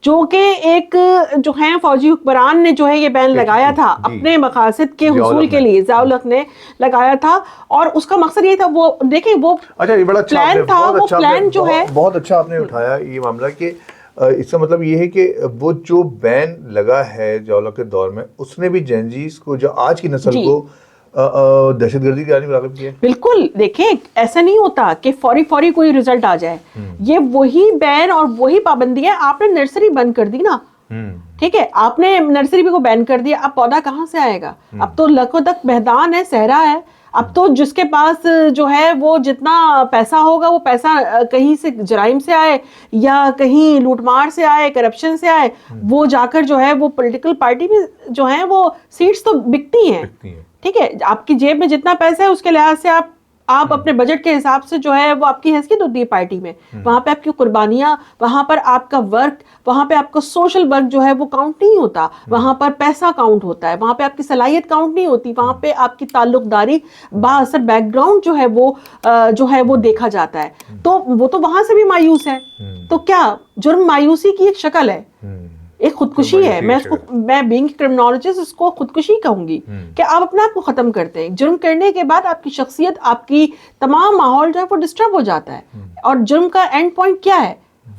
جو کہ ایک جو ہے فوجی حکمران نے جو ہے یہ بین لگایا تھا اپنے مقاصد کے حصول کے لیے، ضیاء الحق نے لگایا تھا، اور اس کا مقصد یہ تھا، وہ دیکھیں وہ پلان تھا، وہ پلان جو ہے بہت اچھا آپ نے اٹھایا یہ معاملہ، کہ اس کا مطلب یہ ہے کہ وہ جو بین لگا ہے ضیاء الحق کے دور میں، اس نے بھی جینزیز کو، جو آج کی نسل کو، دہشت گردی کے آنے میں راغب کیا. بالکل، دیکھیں ایسا نہیں ہوتا کہ فوری کوئی رزلٹ آ جائے. یہ وہی بین اور وہی پابندی ہے. آپ نے نرسری بند کر دی نا، ٹھیک ہے، آپ نے نرسری کو بین کر دیا، اب پودا کہاں سے آئے گا؟ اب تو لکھوں تک میدان ہے، صحرا ہے. اب تو جس کے پاس جو ہے وہ جتنا پیسہ ہوگا، وہ پیسہ کہیں سے جرائم سے آئے یا کہیں لوٹ مار سے آئے، کرپشن سے آئے، وہ جا کر جو ہے وہ پولیٹیکل پارٹی میں جو ہے وہ سیٹس تو بکتی ہیں. ٹھیک ہے، آپ کی جیب میں جتنا پیسہ ہے اس کے لحاظ سے آپ آپ اپنے بجٹ کے حساب سے جو ہے وہ آپ کی حیثیت ہوتی ہے پارٹی میں, وہاں پہ آپ کی قربانیاں, وہاں پر آپ کا ورک, وہاں پہ آپ کا سوشل ورک جو ہے وہ کاؤنٹ نہیں ہوتا, وہاں پر پیسہ کاؤنٹ ہوتا ہے, وہاں پہ آپ کی صلاحیت کاؤنٹ نہیں ہوتی, وہاں پہ آپ کی تعلق داری بااثر بیک گراؤنڈ جو ہے وہ دیکھا جاتا ہے. تو وہ تو وہاں سے بھی مایوس ہے. تو کیا جرم مایوسی کی ایک شکل ہے, ایک خودکشی ہے. میں بینگ کرمنالوجسٹ اس کو خودکشی کہوں گی کہ آپ اپنے آپ کو ختم کرتے ہیں. جرم کرنے کے بعد آپ کی شخصیت, آپ کی تمام ماحول جو ہے وہ ڈسٹرب ہو جاتا ہے, اور جرم کا اینڈ پوائنٹ کیا ہے,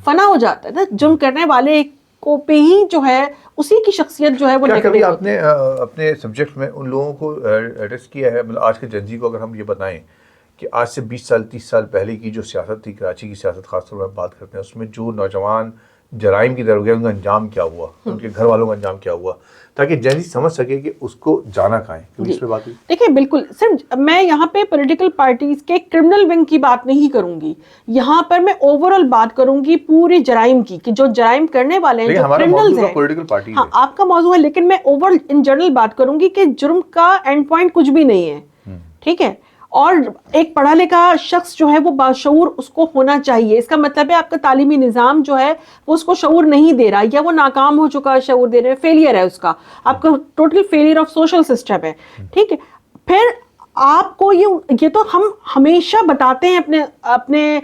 فنا ہو جاتا ہے نا. جرم کرنے والے کو پہ ہی جو ہے اسی کی شخصیت جو ہے وہ کبھی نیگیٹو آپ نے اپنے سبجیکٹ میں ان لوگوں کو ایڈریس کیا ہے, مطلب آج کے جنزی کو اگر ہم یہ بتائیں کہ آج سے 20 سال 30 سال پہلے کی جو سیاست تھی, کراچی کی سیاست خاص طور پر بات کرتے ہیں, اس میں جو نوجوان جرائم کی طرف گئے ان کا انجام کیا ہوا, ان کے گھر والوں کا انجام کیا ہوا, تاکہ جنزی سمجھ سکے کہ اس کو جانا کہاں ہے. کیونکہ اس پہ بات ہوئی. دیکھیں بالکل سر, میں یہاں پہ پولیٹیکل پارٹیز کے کرمنل ونگ کی بات نہیں کروں گی, یہاں پر میں اوور آل بات کروں گی پوری جرائم کی, کہ جو جرائم کرنے والے ہیں, جو کرمنلز ہیں, ہاں آپ کا موضوع ہے, لیکن میں اوور ان جنرل بات کروں گی کہ جرم کا اینڈ پوائنٹ کچھ بھی نہیں ہے. ٹھیک ہے, اور ایک پڑھا لکھا شخص جو ہے وہ باشعور اس کو ہونا چاہیے. اس کا مطلب ہے آپ کا تعلیمی نظام جو ہے وہ اس کو شعور نہیں دے رہا, یا وہ ناکام ہو چکا ہے شعور دینے میں, فیلئر ہے اس کا, آپ کا total failure of social system ہے. ٹھیک ہے, پھر آپ کو یہ تو ہم ہمیشہ بتاتے ہیں اپنے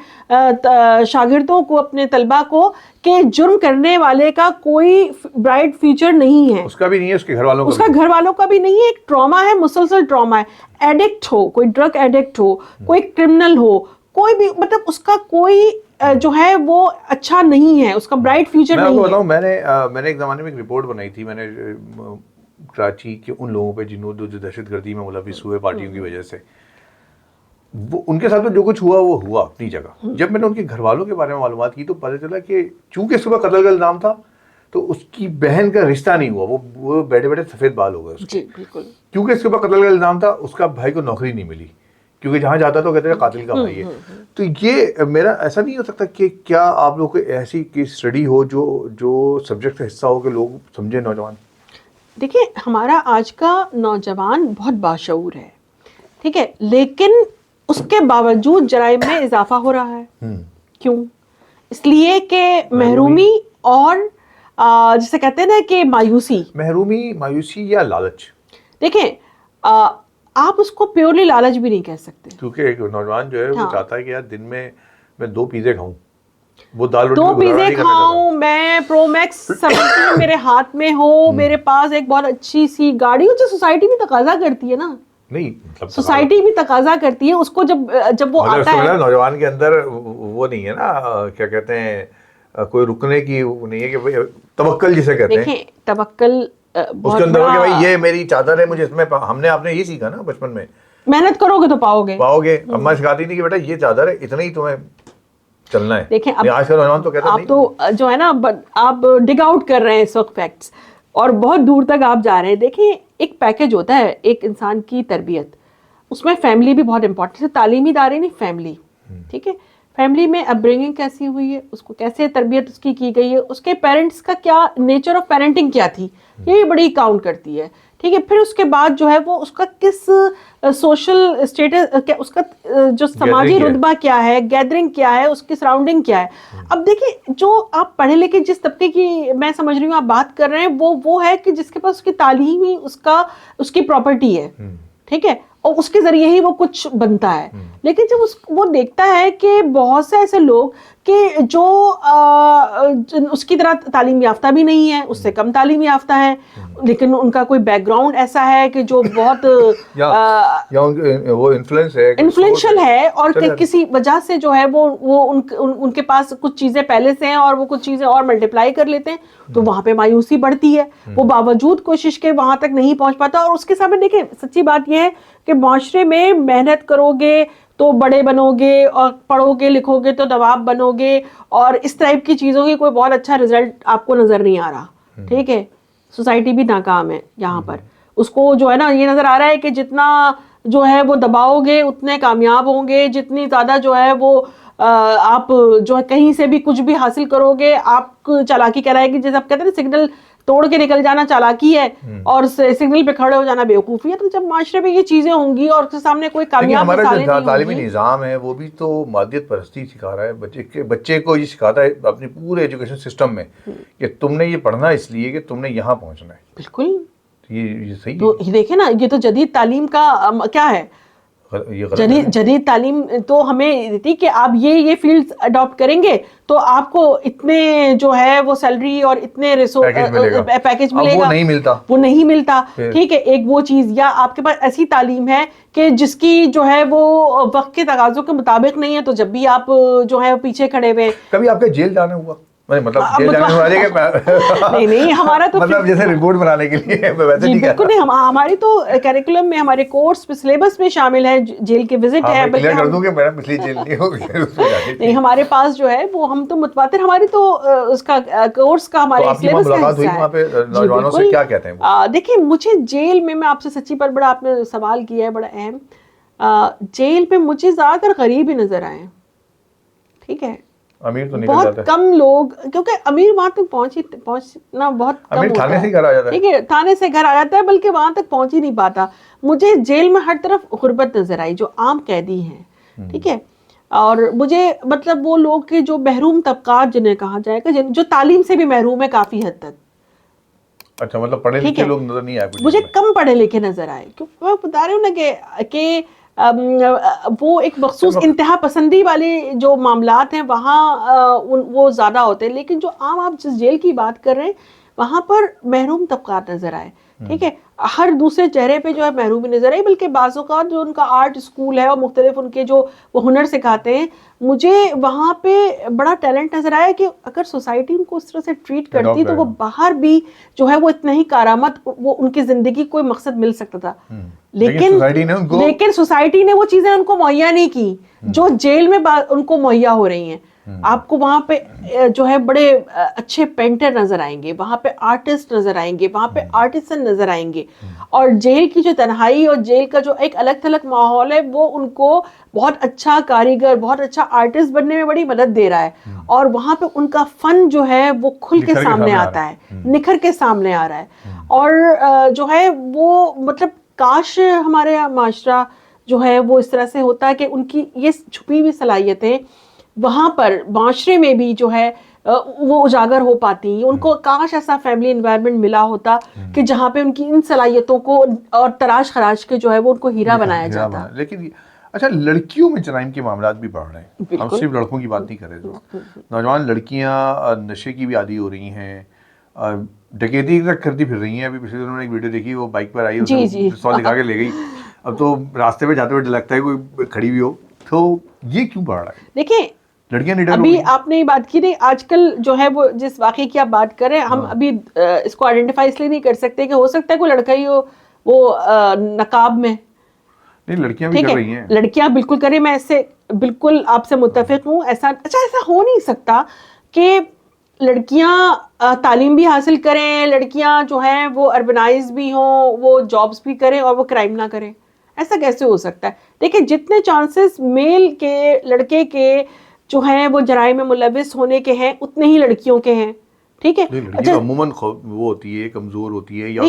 شاگردوں کو, اپنے طلبہ کو, کہ جرم کرنے والے کا کوئی برائٹ فیوچر نہیں ہے. اس کا بھی نہیں ہے, اس کے گھر والوں کا, اس کا گھر والوں کا بھی نہیں ہے. ایک ٹراما ہے, مسلسل ٹراما ہے. ایڈکٹ ہو, کوئی ڈرگ ایڈکٹ ہو, کوئی کرمنل ہو, کوئی بھی, مطلب اس کا کوئی جو ہے وہ اچھا نہیں ہے, اس کا برائٹ فیوچر نہیں ہے. میں بتاؤں, میں نے ایک زمانے میں ایک رپورٹ بنائی تھی, میں نے کراچی کے ان لوگوں پہ جنہوں جو دہشت گردی میں ملوث ہوئے پارٹیوں کی وجہ سے, وہ ان کے ساتھ جو کچھ ہوا وہ ہوا اپنی جگہ. جب میں نے ان کے گھر والوں کے بارے میں معلومات کی تو پتہ چلا کہ چونکہ صبح قتل کا الزام تھا تو اس کی بہن کا رشتہ نہیں ہوا, وہ بیٹھے بیٹھے سفید بال ہو گئے اس کے. جی بالکل. کیونکہ اس کے اوپر قتل کا الزام تھا, اس کا بھائی کو نوکری نہیں ملی, کیونکہ جہاں جاتا تو کہتے ہیں قاتل کا بھائی ہے. تو یہ میرا ایسا نہیں ہو سکتا کہ کیا آپ لوگ کو ایسی کیس اسٹڈی ہو جو سبجیکٹ کا حصہ ہو کہ لوگ سمجھے نوجوان. دیکھیں ہمارا آج کا نوجوان بہت باشعور ہے, ٹھیک ہے, لیکن اس کے باوجود جرائم میں اضافہ ہو رہا ہے. کیوں؟ اس لیے کہ محرومی اور جسے کہتے ہیں نا کہ مایوسی یا لالچ. دیکھیں آپ اس کو پیورلی لالچ بھی نہیں کہہ سکتے, کیونکہ ایک نوجوان جو ہے وہ چاہتا ہے کہ یار دن میں 2 پیزے کھاؤں, وہ دال روٹی 2 پیزے کھاؤں, میں پرو میکس 17 میرے ہاتھ میں ہو, میرے پاس ایک بہت اچھی سی گاڑی ہو, جو سوسائٹی بھی تقاضا کرتی ہے نا. نہیں, سوسائٹی بھی تقاضا کرتی ہے اس کو, جب وہ آتا ہے. نوجوان کے اندر وہ نہیں ہے نا, کیا کہتے ہیں, کوئی رکنے کی وہ نہیں ہے کہ توکل جسے کہتے ہیں. دیکھیں توکل اس کے اندر کہ بھائی یہ میری چادر ہے, مجھے اس میں, ہم نے آپ نے یہ سیکھا نا بچپن میں, محنت کرو گے تو پاؤ گے. اما سکھاتی نہیں کہ بیٹا یہ چادر ہے, اتنا ہی تمہیں چلنا ہے. دیکھیں آج کل نوجوان تو کہتے ہیں آپ تو جو ہے نا, آپ ڈگ آؤٹ کر رہے ہیں اس وقت فیکٹس, اور بہت دور تک آپ جا رہے ہیں. دیکھیں ایک پیکج ہوتا ہے ایک انسان کی تربیت, اس میں فیملی بھی بہت امپورٹنٹ ہے. تعلیمی ادارے نہیں, فیملی. ٹھیک ہے, فیملی میں اپ برنگنگ کیسی ہوئی ہے, اس کو کیسے تربیت اس کی گئی ہے, اس کے پیرنٹس کا کیا نیچر آف پیرنٹنگ کیا تھی, یہ بھی بڑی کاؤنٹ کرتی ہے. ٹھیک ہے, پھر اس کے بعد جو ہے وہ اس کا کس سوشل اسٹیٹس, اس کا جو سماجی رتبہ کیا ہے, گیدرنگ کیا ہے, اس کی سراؤنڈنگ کیا ہے. اب دیکھیں جو آپ پڑھے لکھے جس طبقے کی میں سمجھ رہی ہوں آپ بات کر رہے ہیں, وہ ہے کہ جس کے پاس اس کی تعلیم ہی اس کی پراپرٹی ہے. ٹھیک ہے, اور اس کے ذریعے ہی وہ کچھ بنتا ہے. لیکن جب وہ دیکھتا ہے کہ بہت سے ایسے لوگ کہ جو اس کی طرح تعلیم یافتہ بھی نہیں ہے, اس سے کم تعلیم یافتہ ہے, لیکن ان کا کوئی بیک گراؤنڈ ایسا ہے کہ جو بہت وہ انفلوئنشل ہے, اور کسی وجہ سے جو ہے وہ ان کے پاس کچھ چیزیں پہلے سے ہیں اور وہ کچھ چیزیں اور ملٹیپلائی کر لیتے ہیں, تو وہاں پہ مایوسی بڑھتی ہے. وہ باوجود کوشش کے وہاں تک نہیں پہنچ پاتا. اور اس کے سامنے دیکھیں سچی بات یہ ہے کہ معاشرے میں محنت کرو گے تو بڑے بنو گے, اور پڑھو گے لکھو گے تو نواب بنو گے, اور اس ٹائپ کی چیزوں کی کوئی بہت اچھا رزلٹ آپ کو نظر نہیں آ رہا. ٹھیک ہے, سوسائٹی بھی ناکام ہے یہاں پر. اس کو جو ہے نا یہ نظر آ رہا ہے کہ جتنا جو ہے وہ دباؤ گے اتنے کامیاب ہوں گے, جتنی زیادہ جو ہے وہ آپ جو ہے کہیں سے بھی کچھ بھی حاصل کرو گے, آپ چالاکی کرائے گی, جیسے آپ کہتے ہیں نا توڑ کے نکل جانا چالاکی ہے اور سگنل پہ کھڑے ہو جانا بیوقوفی ہے. تو جب معاشرے میں یہ چیزیں ہوں گی اور سامنے کوئی کامیاب مثالیں نہیں ہوں گی. ہمارا تعلیمی نظام ہے وہ بھی تو مادیت پرستی سکھا رہا ہے. بچے کو یہ سکھاتا ہے اپنے پورے ایجوکیشن سسٹم میں کہ تم نے یہ پڑھنا اس لیے کہ تم نے یہاں پہنچنا ہے. بالکل یہ صحیح تو دیکھیں نا, یہ تو جدید تعلیم کا کیا ہے. جدید تعلیم تو ہمیں دیتی کہ آپ یہ فیلڈ اڈاپٹ کریں گے تو آپ کو اتنے جو ہے وہ سیلری اور اتنے پیکج ملے گا, وہ نہیں ملتا. ٹھیک ہے, ایک وہ چیز. یا آپ کے پاس ایسی تعلیم ہے کہ جس کی جو ہے وہ وقت کے تقاضوں کے مطابق نہیں ہے, تو جب بھی آپ جو ہے پیچھے کھڑے ہوئے. کبھی آپ کے جیل جانا ہوا؟ مطلب جیل جانے والے نہیں ہمارا تو مطلب جیسے رپورٹ بنانے کے لیے ویسے نہیں. بالکل نہیں, ہماری تو کیریکولم میں ہمارے کورس میں سلیبس میں شامل ہے جیل کے وزٹ ہے. بلکہ کر دوں کہ میرا پچھلی جیل نہیں ہوگی. نہیں, ہمارے پاس جو ہے وہ ہم تو متواتر, ہماری تو اس کا کورس کا ہمارے سلیبس کا حصہ ہے. وہاں پہ نوجوانوں سے کیا کہتے ہیں؟ دیکھیں مجھے جیل میں آپ سے سچی پر بڑا آپ نے سوال کیا ہے بڑا اہم. جیل پہ مجھے زیادہ تر غریب ہی نظر آئے. ٹھیک ہے, امیر تو بہت کم لوگ, کیونکہ امیر وہاں تک پہنچنا بہت کم ہوتا ہے. ٹھیک ہے, تھانے سے گھر آ جاتا ہے, بلکہ وہاں تک پہنچ ہی نہیں پاتا. مجھے جیل میں ہر طرف غربت نظر آئی, جو عام قیدی ہیں. ٹھیک ہے, اور مجھے مطلب وہ لوگ کہ جو محروم طبقات جنہیں کہا جائے گا, جو تعلیم سے بھی محروم ہے کافی حد تک. اچھا, مطلب پڑھے لکھے لوگ نظر نہیں آئے مجھے, کم پڑھے لکھے نظر آئے. کیونکہ میں بتا رہی ہوں نا کہ وہ ایک مخصوص انتہا پسندی والے جو معاملات ہیں وہاں وہ زیادہ ہوتے ہیں. لیکن جو عام آپ جس جیل کی بات کر رہے ہیں وہاں پر محروم طبقات نظر آئے. ٹھیک ہے, ہر دوسرے چہرے پہ جو ہے محرومی نظر آئی. بلکہ بعض اوقات جو ان کا آرٹ اسکول ہے اور مختلف ان کے جو وہ ہنر سکھاتے ہیں, مجھے وہاں پہ بڑا ٹیلنٹ نظر آیا کہ اگر سوسائٹی ان کو اس طرح سے ٹریٹ کرتی تو وہ باہر بھی جو ہے وہ اتنا ہی کارآمد, وہ ان کی زندگی کوئی مقصد مل سکتا تھا. لیکن سوسائٹی نے وہ چیزیں ان کو مہیا نہیں کی جو جیل میں ان کو مہیا ہو رہی ہیں. آپ کو وہاں پہ جو ہے بڑے اچھے پینٹر نظر آئیں گے, وہاں پہ آرٹسٹ نظر آئیں گے, وہاں پہ آرٹسن نظر آئیں گے. اور جیل کی جو تنہائی اور جیل کا جو ایک الگ تھلگ ماحول ہے وہ ان کو بہت اچھا کاریگر, بہت اچھا آرٹسٹ بننے میں بڑی مدد دے رہا ہے. اور وہاں پہ ان کا فن جو ہے وہ کھل کے سامنے آتا ہے, نکھر کے سامنے آ رہا ہے. اور جو ہے وہ مطلب کاش ہمارے معاشرہ جو ہے وہ اس طرح سے ہوتا ہے کہ ان کی یہ چھپی ہوئی صلاحیتیں وہاں پر معاشرے میں بھی جو ہے وہ اجاگر ہو پاتی. ان کو کاش ایسا فیملی انوائرمنٹ ملا ہوتا کہ جہاں پہ ان کی ان صلاحیتوں کو اور تراش خراش کے جو ہے وہ ان کو ہیرا بنایا جاتا. لیکن اچھا, لڑکیوں میں جرائم کے معاملات بھی بڑھ رہے ہیں. ہم صرف لڑکوں کی بات نہیں کر رہے. نوجوان لڑکیاں نشے کی بھی عادی ہو رہی ہیں, ڈکیتی تک کرتی پھر رہی ہیں. ابھی پچھلے دنوں نے ایک ویڈیو دیکھی, وہ بائک پر آئی, پستول دکھا کے لے گئی. اب تو راستے پہ جاتے ہوئے لگتا ہے کوئی کھڑی ہوئی ہو. تو یہ کیوں بڑھ رہا ہے؟ دیکھیں لڑکیاں لیڈر ابھی آپ نے یہ بات کی نہیں, آج کل جو ہے وہ جس واقعے کی آپ بات کر رہے ہیں, ہم ابھی اس کو آئیڈینٹیفائی اس لیے نہیں کر سکتے کہ ہو سکتا ہے کوئی لڑکا ہی ہو وہ نقاب میں. نہیں, لڑکیاں بھی کر رہی ہیں. لڑکیاں بالکل کریں, میں اس سے بالکل آپ سے متفق ہوں. ایسا ہو نہیں سکتا کہ لڑکیاں تعلیم بھی حاصل کریں, لڑکیاں جو ہیں وہ اربنائز بھی ہوں, وہ جابس بھی کریں اور وہ کرائم نہ کریں. ایسا کیسے ہو سکتا ہے؟ دیکھیں جتنے چانسز میل کے لڑکے کے جو ہیں وہ جرائم میں ملوث ہونے کے ہیں اتنے ہی لڑکیوں کے ہیں. ٹھیک ہے, اچھا عموماً وہ ہوتی ہے, کمزور ہوتی ہے, یا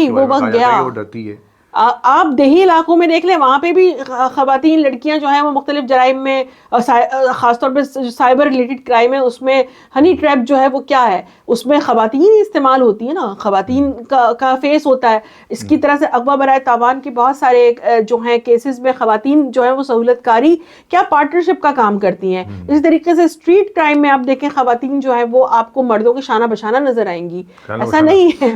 وہ ڈرتی ہے. آپ دیہی علاقوں میں دیکھ لیں, وہاں پہ بھی خواتین لڑکیاں جو ہیں وہ مختلف جرائم میں, خاص طور پہ سائبر ریلیٹڈ کرائم ہے, اس میں ہنی ٹریپ جو ہے وہ کیا ہے, اس میں خواتین ہی استعمال ہوتی ہیں نا, خواتین کا فیس ہوتا ہے. اس کی طرح سے اغوا برائے تاوان کے بہت سارے جو ہیں کیسز میں خواتین جو ہے وہ سہولت کاری کیا پارٹنرشپ کا کام کرتی ہیں. اسی طریقے سے اسٹریٹ کرائم میں آپ دیکھیں خواتین جو ہے وہ آپ کو مردوں کے شانہ بشانہ نظر آئیں گی. ایسا نہیں ہے,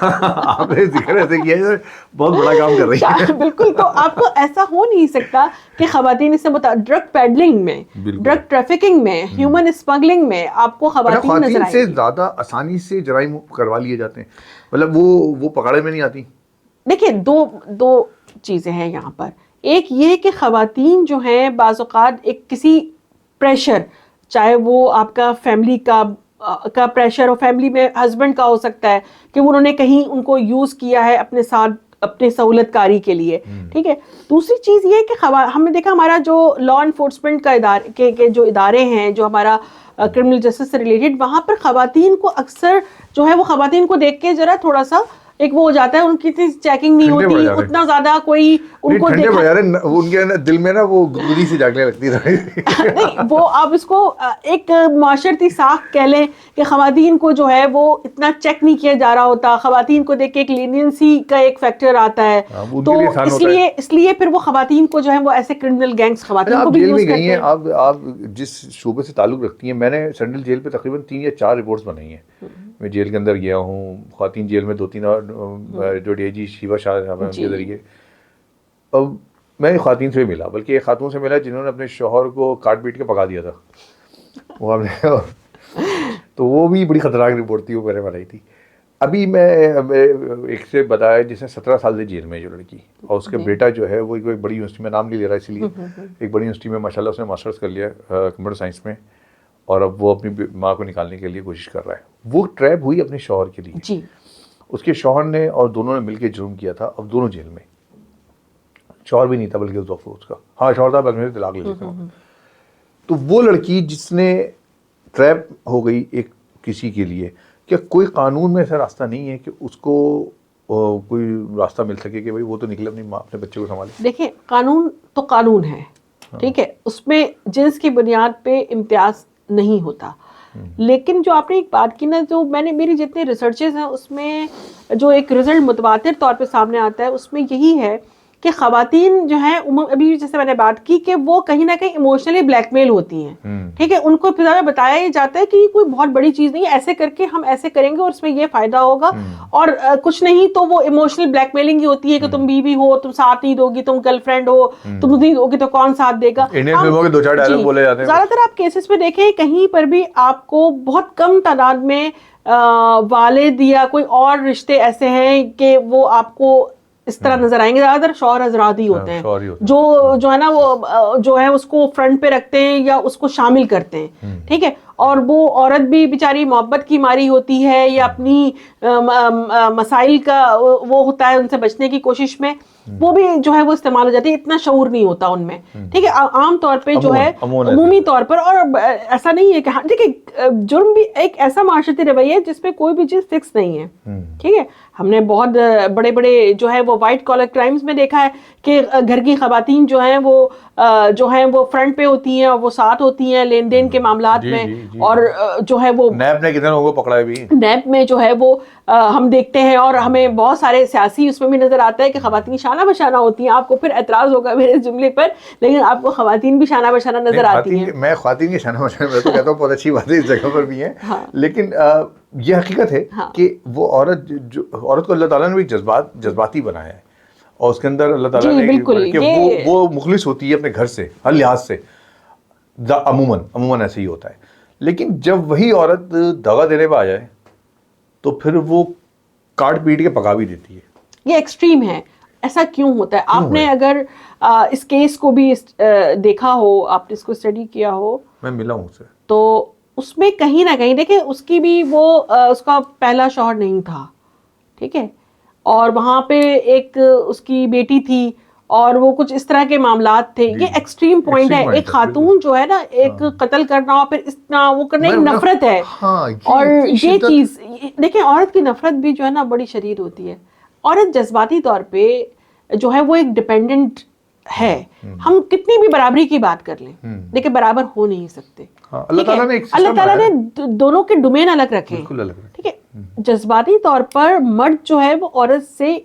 آپ نے ذکر ایسے کیا ہے بہت بڑا کام کر رہی ہے. بالکل, تو آپ کو ایسا ہو نہیں سکتا کہ خواتین اس سے ڈرگ پیڈلنگ میں, ڈرگ ٹریفکنگ میں, ہیومن اسمگلنگ میں آپ کو خواتین نظر آئیں گی. سے زیادہ آسانی سے جرائم کروا لیے جاتے ہیں, مطلب وہ پکڑے میں نہیں آتی. دیکھیں دو چیزیں ہیں یہاں پر. ایک یہ کہ خواتین جو ہیں بعض اوقات ایک کسی پریشر, چاہے وہ آپ کا فیملی کا پریشر ہو, فیملی میں ہسبینڈ کا ہو سکتا ہے کہ انہوں نے کہیں ان کو یوز کیا ہے اپنے ساتھ اپنے سہولت کاری کے لیے. ٹھیک ہے, دوسری چیز یہ کہ ہم نے دیکھا ہمارا جو لا انفورسمنٹ کا کے جو ادارے ہیں, جو ہمارا کرمنل جسٹس سے ریلیٹڈ, وہاں پر خواتین کو اکثر جو ہے وہ خواتین کو دیکھ کے ذرا تھوڑا سا ایک وہ ہو جاتا ہے, ان کی چیکنگ نہیں ہوتی اتنا زیادہ, کوئی ان کو ان کے دل میں نا وہ گدی سی جاگنے لگتی ہے. نہیں, وہ آپ اس کو ایک معاشرتی ساخت کہہ لیں کہ خواتین کو جو ہے وہ اتنا چیک نہیں کیا جا رہا ہوتا, خواتین کو دیکھ کے ایک لینینسی کا ایک فیکٹر آتا ہے, تو اس لیے پھر وہ خواتین کو جو ہے وہ ایسے کرمنل گینگز خواتین کو بھی یوز کرتے ہیں. آپ جس شعبے سے تعلق رکھتی ہیں, میں نے سینٹرل جیل پہ تقریباً 3 یا 4 رپورٹس بنائی ہیں. میں جیل کے اندر گیا ہوں, خواتین جیل میں 2-3 اور جو ڈی آئی جی شیوا شاہ صاحب ہیں ان کے ذریعے. اب میں خواتین سے بھی ملا, بلکہ ایک خاتون سے ملا جنہوں نے اپنے شوہر کو کاٹ پیٹ کے پکا دیا تھا. وہ ہم نے تو وہ بھی بڑی خطرناک رپورٹ تھی, وہ میں نے بنائی تھی. ابھی میں ایک سے بتایا جس نے 17 سال سے جیل میں, جو لڑکی, اور اس کے بیٹا جو ہے وہ ایک بڑی یونیورسٹی میں, نام نہیں لے رہا اس لیے, ایک بڑی یونیورسٹی میں ماشاء اللہ اس نے ماسٹرز کر لیا کمپیوٹر سائنس میں, اور اب وہ اپنی ماں کو نکالنے کے لیے کوشش کر رہا ہے. وہ ٹریپ ہوئی اپنے شوہر کے لیے جی, اس کے شوہر نے اور دونوں نے مل کے جرم کیا تھا. اب دونوں جیل میں, شوہر بھی نہیں تھا بلکہ اس وقت اس کا, ہاں شوہر تھا بس میرے طلاق لے لیتے ہیں. تو وہ لڑکی جس نے ٹریپ ہو گئی ایک کسی کے لیے, کیا کوئی قانون میں ایسا راستہ نہیں ہے کہ اس کو کوئی راستہ مل سکے کہ بھائی وہ تو نکلے اپنی ماں اپنے بچے کو سنبھالے؟ دیکھیں قانون تو قانون ہے, ٹھیک ہے, اس میں جنس کی بنیاد پہ امتیاز نہیں ہوتا. لیکن جو آپ نے ایک بات کی نا, جو میں نے میری جتنے ریسرچز ہیں اس میں جو ایک رزلٹ متواتر طور پہ سامنے آتا ہے اس میں یہی ہے کہ خواتین جو ہیں ابھی جیسے میں نے بات کی کہ وہ کہیں نہ کہیں ایموشنلی بلیک میل ہوتی ہیں, ٹھیک ہے, ان کو پھر زیادہ بتایا جاتا ہے کہ یہ کوئی بہت بڑی چیز نہیں ہے, ایسے کر کے ہم ایسے کریں گے اور اس میں یہ فائدہ ہوگا, اور کچھ نہیں تو وہ ایموشنل بلیک میلنگ ہی ہوتی ہے کہ تم بیوی ہو, تم ساتھ نہیں دو گی, تم گرل فرینڈ ہو, تم نہیں دو گی تو کون ساتھ دے گا. انڈین فلموں کے 2-4 ڈائلاگ بولے جاتے ہیں. زیادہ تر آپ کیسز میں دیکھیں کہیں پر بھی آپ کو بہت کم تعداد میں والد یا کوئی اور رشتے ایسے ہیں کہ وہ آپ کو اس طرح نظر آئیں گے. زیادہ تر شوہر حضرات ہی ہوتے ہیں جو ہے نا وہ جو ہے اس کو فرنٹ پہ رکھتے ہیں یا اس کو شامل کرتے ہیں, ٹھیک ہے, اور وہ عورت بھی بیچاری محبت کی ماری ہوتی ہے یا اپنی مسائل کا وہ ہوتا ہے ان سے بچنے کی کوشش میں, وہ بھی جو ہے وہ استعمال ہو جاتی ہے, اتنا شعور نہیں ہوتا ان میں, ٹھیک ہے, عام طور پہ جو ہے عمومی طور پر. اور ایسا نہیں ہے کہ ہاں دیکھیں جرم بھی ایک ایسا معاشرتی رویہ ہے جس پہ کوئی بھی چیز فکس نہیں ہے, ٹھیک ہے. ہم نے بہت بڑے بڑے جو ہے وہ وائٹ کالر کرائمز میں دیکھا ہے کہ گھر کی خواتین جو ہیں وہ فرنٹ پہ ہوتی ہیں اور وہ ساتھ ہوتی ہیں لین دین کے معاملات میں, اور جو ہے وہ نیب نے کتنے لوگوں کو پکڑا ہے بھی, نیب میں جو ہے وہ ہم دیکھتے ہیں, اور ہمیں بہت سارے سیاسی اس میں بھی نظر آتا ہے کہ خواتین شانہ بشانہ ہوتی ہیں. آپ کو پھر اعتراض ہوگا میرے جملے پر, لیکن آپ کو خواتین بھی شانہ بشانہ نظر آتی ہیں. میں خواتین کی شانہ بشانہ میں تو کہتا ہوں بہت اچھی بات ہے اس جگہ پر بھی ہے, لیکن یہ حقیقت ہے کہ وہ عورت کو اللہ تعالیٰ نے بھی جذباتی بنایا ہے, اور اس کے اندر اللہ تعالیٰ نے کہ وہ مخلص ہوتی ہے اپنے گھر سے ہر لحاظ سے, عموماً ایسے ہی ہوتا ہے. لیکن جب وہی عورت دغا دینے پہ آ جائے تو پھر وہ کاٹ پیٹ کے پکا بھی دیتی ہے. یہ ایکسٹریم ہے. ایسا کیوں ہوتا ہے؟ آپ نے اگر اس کیس کو بھی دیکھا ہو, آپ نے اس کو اسٹڈی کیا ہو, میں ملا ہوں اسے, تو اس میں کہیں نہ کہیں دیکھیں اس کی بھی وہ اس کا پہلا شوہر نہیں تھا, ٹھیک ہے, اور وہاں پہ ایک اس کی بیٹی تھی اور وہ کچھ اس طرح کے معاملات تھے. یہ ایکسٹریم پوائنٹ ہے. ایک خاتون جو ہے نا ایک قتل کرنا اور پھر اتنا وہ کرنا ایک نفرت ہے. اور یہ چیز دیکھیں عورت کی نفرت بھی جو ہے نا بڑی شدید ہوتی ہے. عورت جذباتی طور پہ جو ہے وہ ایک ڈیپینڈنٹ ہے. ہم کتنی بھی برابری کی بات کر لیں لیکن برابر ہو نہیں سکتے. اللہ تعالیٰ نے دونوں کے ڈومین الگ رکھے, ٹھیک ہے. جذباتی طور پر مرد جو ہے وہ عورت سے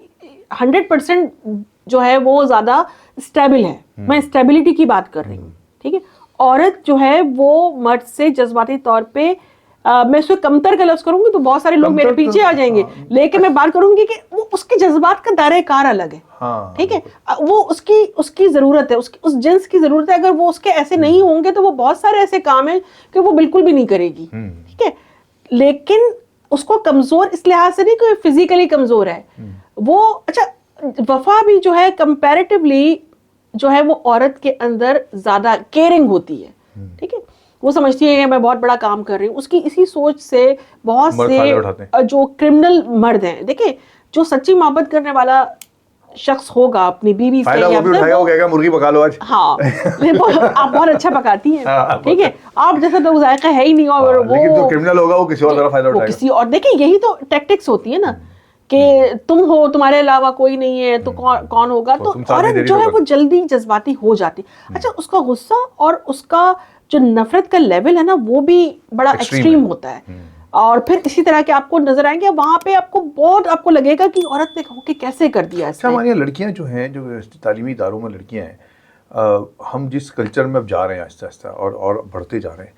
100% جو ہے وہ زیادہ اسٹیبل ہے. میں اسٹیبلٹی کی بات کر رہی ہوں, ٹھیک ہے. عورت جو ہے وہ مرد سے جذباتی طور پہ میں اس کو کمتر کا لفظ کروں گی تو بہت سارے لوگ میرے پیچھے آ جائیں گے, لیکن میں بات کروں گی کہ وہ اس کے جذبات کا دائرہ کار الگ ہے, ٹھیک ہے. وہ اس کی ضرورت ہے, اس جنس کی ضرورت ہے. اگر وہ اس کے ایسے نہیں ہوں گے تو وہ بہت سارے ایسے کام ہیں کہ وہ بالکل بھی نہیں کرے گی, ٹھیک ہے. لیکن اس کو کمزور اس لحاظ سے نہیں کہ فزیکلی کمزور ہے وہ. اچھا وفا بھی جو ہے کمپیریٹیولی جو ہے وہ عورت کے اندر زیادہ کیئرنگ ہوتی ہے, ٹھیک ہے. وہ سمجھتی ہے کہ میں بہت بڑا کام کر رہی ہوں. اس کی اسی سوچ سے بہت سے جو کرمنل مرد ہیں, دیکھیں جو سچی محبت کرنے والا شخص ہوگا اپنی بیوی سے فائدہ وہ بھی اٹھائے گا، وہ کہے گا مرغی پکا لو آج. ہاں آپ بہت اچھا پکاتی ہیں, ٹھیک ہے, آپ جیسا تو ذائقہ ہے ہی نہیں, اور لیکن جو کرمنل ہوگا وہ کسی اور طرح فائدہ اٹھائے گا. کسی اور, دیکھیں یہی تو ٹیکٹکس ہوتی ہے نا, کہ تم ہو, تمہارے علاوہ کوئی نہیں ہے, تو کون ہوگا. تو عورت جو ہے وہ جلدی جذباتی ہو جاتی. اچھا, اس کا غصہ اور اس کا جو نفرت کا لیول ہے نا, وہ بھی بڑا ایکسٹریم ہوتا ہے. اور پھر اسی طرح کے آپ کو نظر آئیں گے, وہاں پہ آپ کو بہت آپ کو لگے گا کہ عورت نے کہو کہ کیسے کر دیا اس نے. ہماری لڑکیاں جو ہیں, جو تعلیمی اداروں میں لڑکیاں ہیں, ہم جس کلچر میں اب جا رہے ہیں آہستہ آہستہ اور بڑھتے جا رہے ہیں,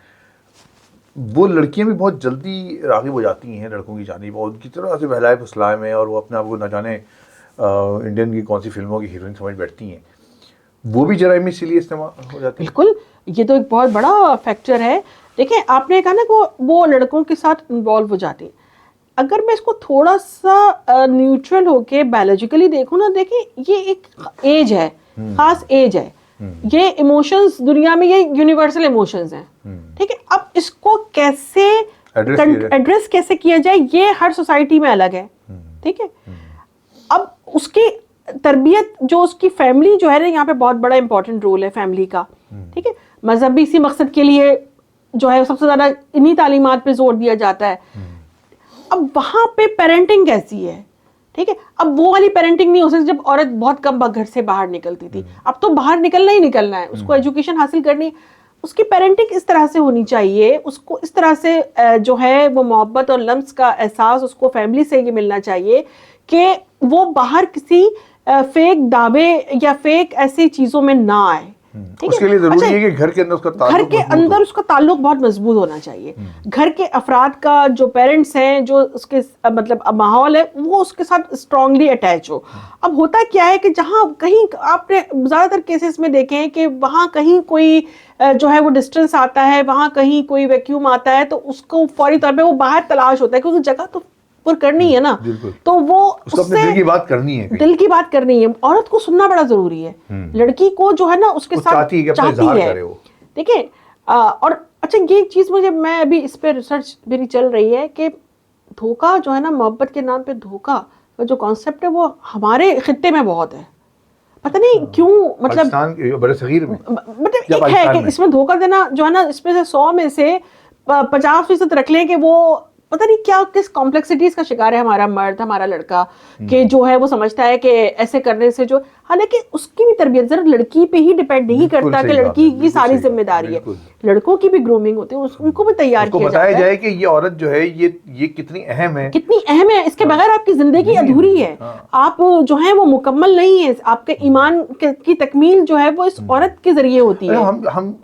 وہ لڑکیاں بھی بہت جلدی راغب ہو جاتی ہیں لڑکوں کی جانب, اور ان کی طرح سے بہلائے پھسلائے میں, اور وہ اپنے آپ کو نہ جانے انڈین کی کون سی فلموں کی ہیروئن سمجھ بیٹھتی ہیں. وہ بھی جرائم اسی لیے استعمال ہو جاتی ہے. بالکل, یہ تو ایک بہت بڑا فیکٹر ہے. دیکھیں, آپ نے کہا نا کہ وہ لڑکوں کے ساتھ انوالو ہو جاتی ہیں. اگر میں اس کو تھوڑا سا نیوٹرل ہو کے بایولوجیکلی دیکھوں نا, دیکھیں یہ ایک ایج ہے, خاص ایج ہے. یہ ایموشنز دنیا میں یہ یونیورسل ایموشنز ہیں, ٹھیک ہے. اب اس کو کیسے ایڈریس کیسے کیا جائے, یہ ہر سوسائٹی میں الگ ہے, ٹھیک ہے. اب اس کی تربیت جو اس کی فیملی جو ہے نا, یہاں پہ بہت بڑا امپورٹنٹ رول ہے فیملی کا, ٹھیک ہے. مذہبی اسی مقصد کے لیے جو ہے سب سے زیادہ انہی تعلیمات پہ زور دیا جاتا ہے. اب وہاں پہ پیرنٹنگ کیسی ہے, ٹھیک ہے. اب وہ والی پیرنٹنگ نہیں ہو سکتی جب عورت بہت کم گھر سے باہر نکلتی تھی. اب تو باہر نکلنا ہی نکلنا ہے, اس کو ایجوکیشن حاصل کرنی. اس کی پیرنٹنگ اس طرح سے ہونی چاہیے, اس کو اس طرح سے جو ہے وہ محبت اور لمس کا احساس اس کو فیملی سے یہ ملنا چاہیے کہ وہ باہر کسی فیک دعوے یا فیک ایسی چیزوں میں نہ آئے. اس کے لیے ضروری ہے کہ گھر کے اندر اس کا تعلق, گھر کے اندر اس کا تعلق بہت مضبوط ہونا چاہیے. گھر کے افراد کا, جو پیرنٹس ہیں, جو اس کے مطلب ماحول ہے, وہ اس کے ساتھ اسٹرانگلی اٹیچ ہو. اب ہوتا کیا ہے کہ جہاں کہیں آپ نے زیادہ تر کیسز میں دیکھے ہیں کہ وہاں کہیں کوئی جو ہے وہ ڈسٹینس آتا ہے, وہاں کہیں کوئی ویکیوم آتا ہے, تو اس کو فوری طور پہ وہ باہر تلاش ہوتا ہے, کیونکہ جگہ تو پر کرنی ہے نا. تو وہ اس کو اپنے دل کی بات کرنی ہے, دل کی بات کرنی ہے. عورت کو سننا بڑا ضروری ہے. لڑکی کو جو ہے نا اس کے ساتھ چاہتی ہے, دیکھیں. اور اچھا, یہ چیز مجھے, میں ابھی اس پہ ریسرچ میری چل رہی ہے کہ دھوکا جو ہے نا, محبت کے نام پہ دھوکا کا جو کانسیپٹ ہے, وہ ہمارے خطے میں بہت ہے. پتہ نہیں کیوں, مطلب بڑے صغیر میں مطلب ایک ہے کہ اس میں دھوکا دینا جو ہے نا, اس میں سے 100 میں سے 50% رکھ لیں کہ وہ پتہ نہیں کیا کس کمپلیکسٹیز کا شکار ہے ہمارا مرد, ہمارا لڑکا, کہ جو ہے وہ سمجھتا ہے کہ ایسے کرنے سے جو, حالانکہ اس کی بھی تربیت ذرا لڑکی پہ ہی ڈیپینڈ نہیں کرتا کہ لڑکی کی ساری ذمہ داری ہے. لڑکوں کی بھی گرومنگ ہوتی ہے, ان کو بھی تیار کیا جاتا ہے. بتایا جائے کہ یہ عورت جو ہے یہ کتنی اہم ہے, کتنی اہم ہے, اس کے بغیر آپ کی زندگی ادھوری ہے. آپ جو ہیں وہ مکمل نہیں ہے. آپ کے ایمان کی تکمیل جو ہے وہ اس عورت کے ذریعے ہوتی ہے.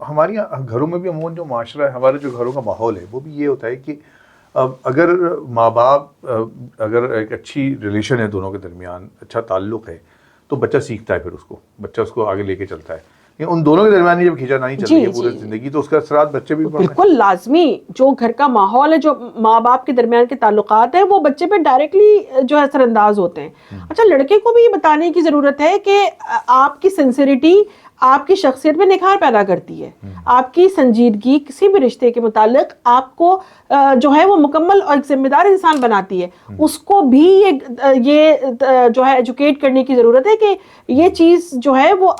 ہماری گھروں میں بھی عموماً جو معاشرہ ہے, ہمارے جو گھروں کا ماحول ہے, وہ بھی یہ ہوتا ہے کہ اگر ماں باپ, اگر ایک اچھی ریلیشن ہے دونوں کے درمیان, اچھا تعلق ہے, تو بچہ سیکھتا ہے, پھر بچہ اس کو آگے لے کے چلتا ہے. ان دونوں کے درمیان جب کھینچا چل رہی ہے پورے زندگی, تو اس کا اثرات بچے بھی بالکل لازمی. جو گھر کا ماحول ہے, جو ماں باپ کے درمیان کے تعلقات ہیں, وہ بچے پہ ڈائریکٹلی جو ہے اثر انداز ہوتے ہیں. اچھا, لڑکے کو بھی یہ بتانے کی ضرورت ہے کہ آپ کی سنسیریٹی آپ کی شخصیت میں نکھار پیدا کرتی ہے. آپ کی سنجیدگی کسی بھی رشتے کے متعلق آپ کو جو ہے وہ مکمل اور ایک ذمہ دار انسان بناتی ہے. اس کو بھی یہ جو ہے ایجوکیٹ کرنے کی ضرورت ہے کہ یہ چیز جو ہے وہ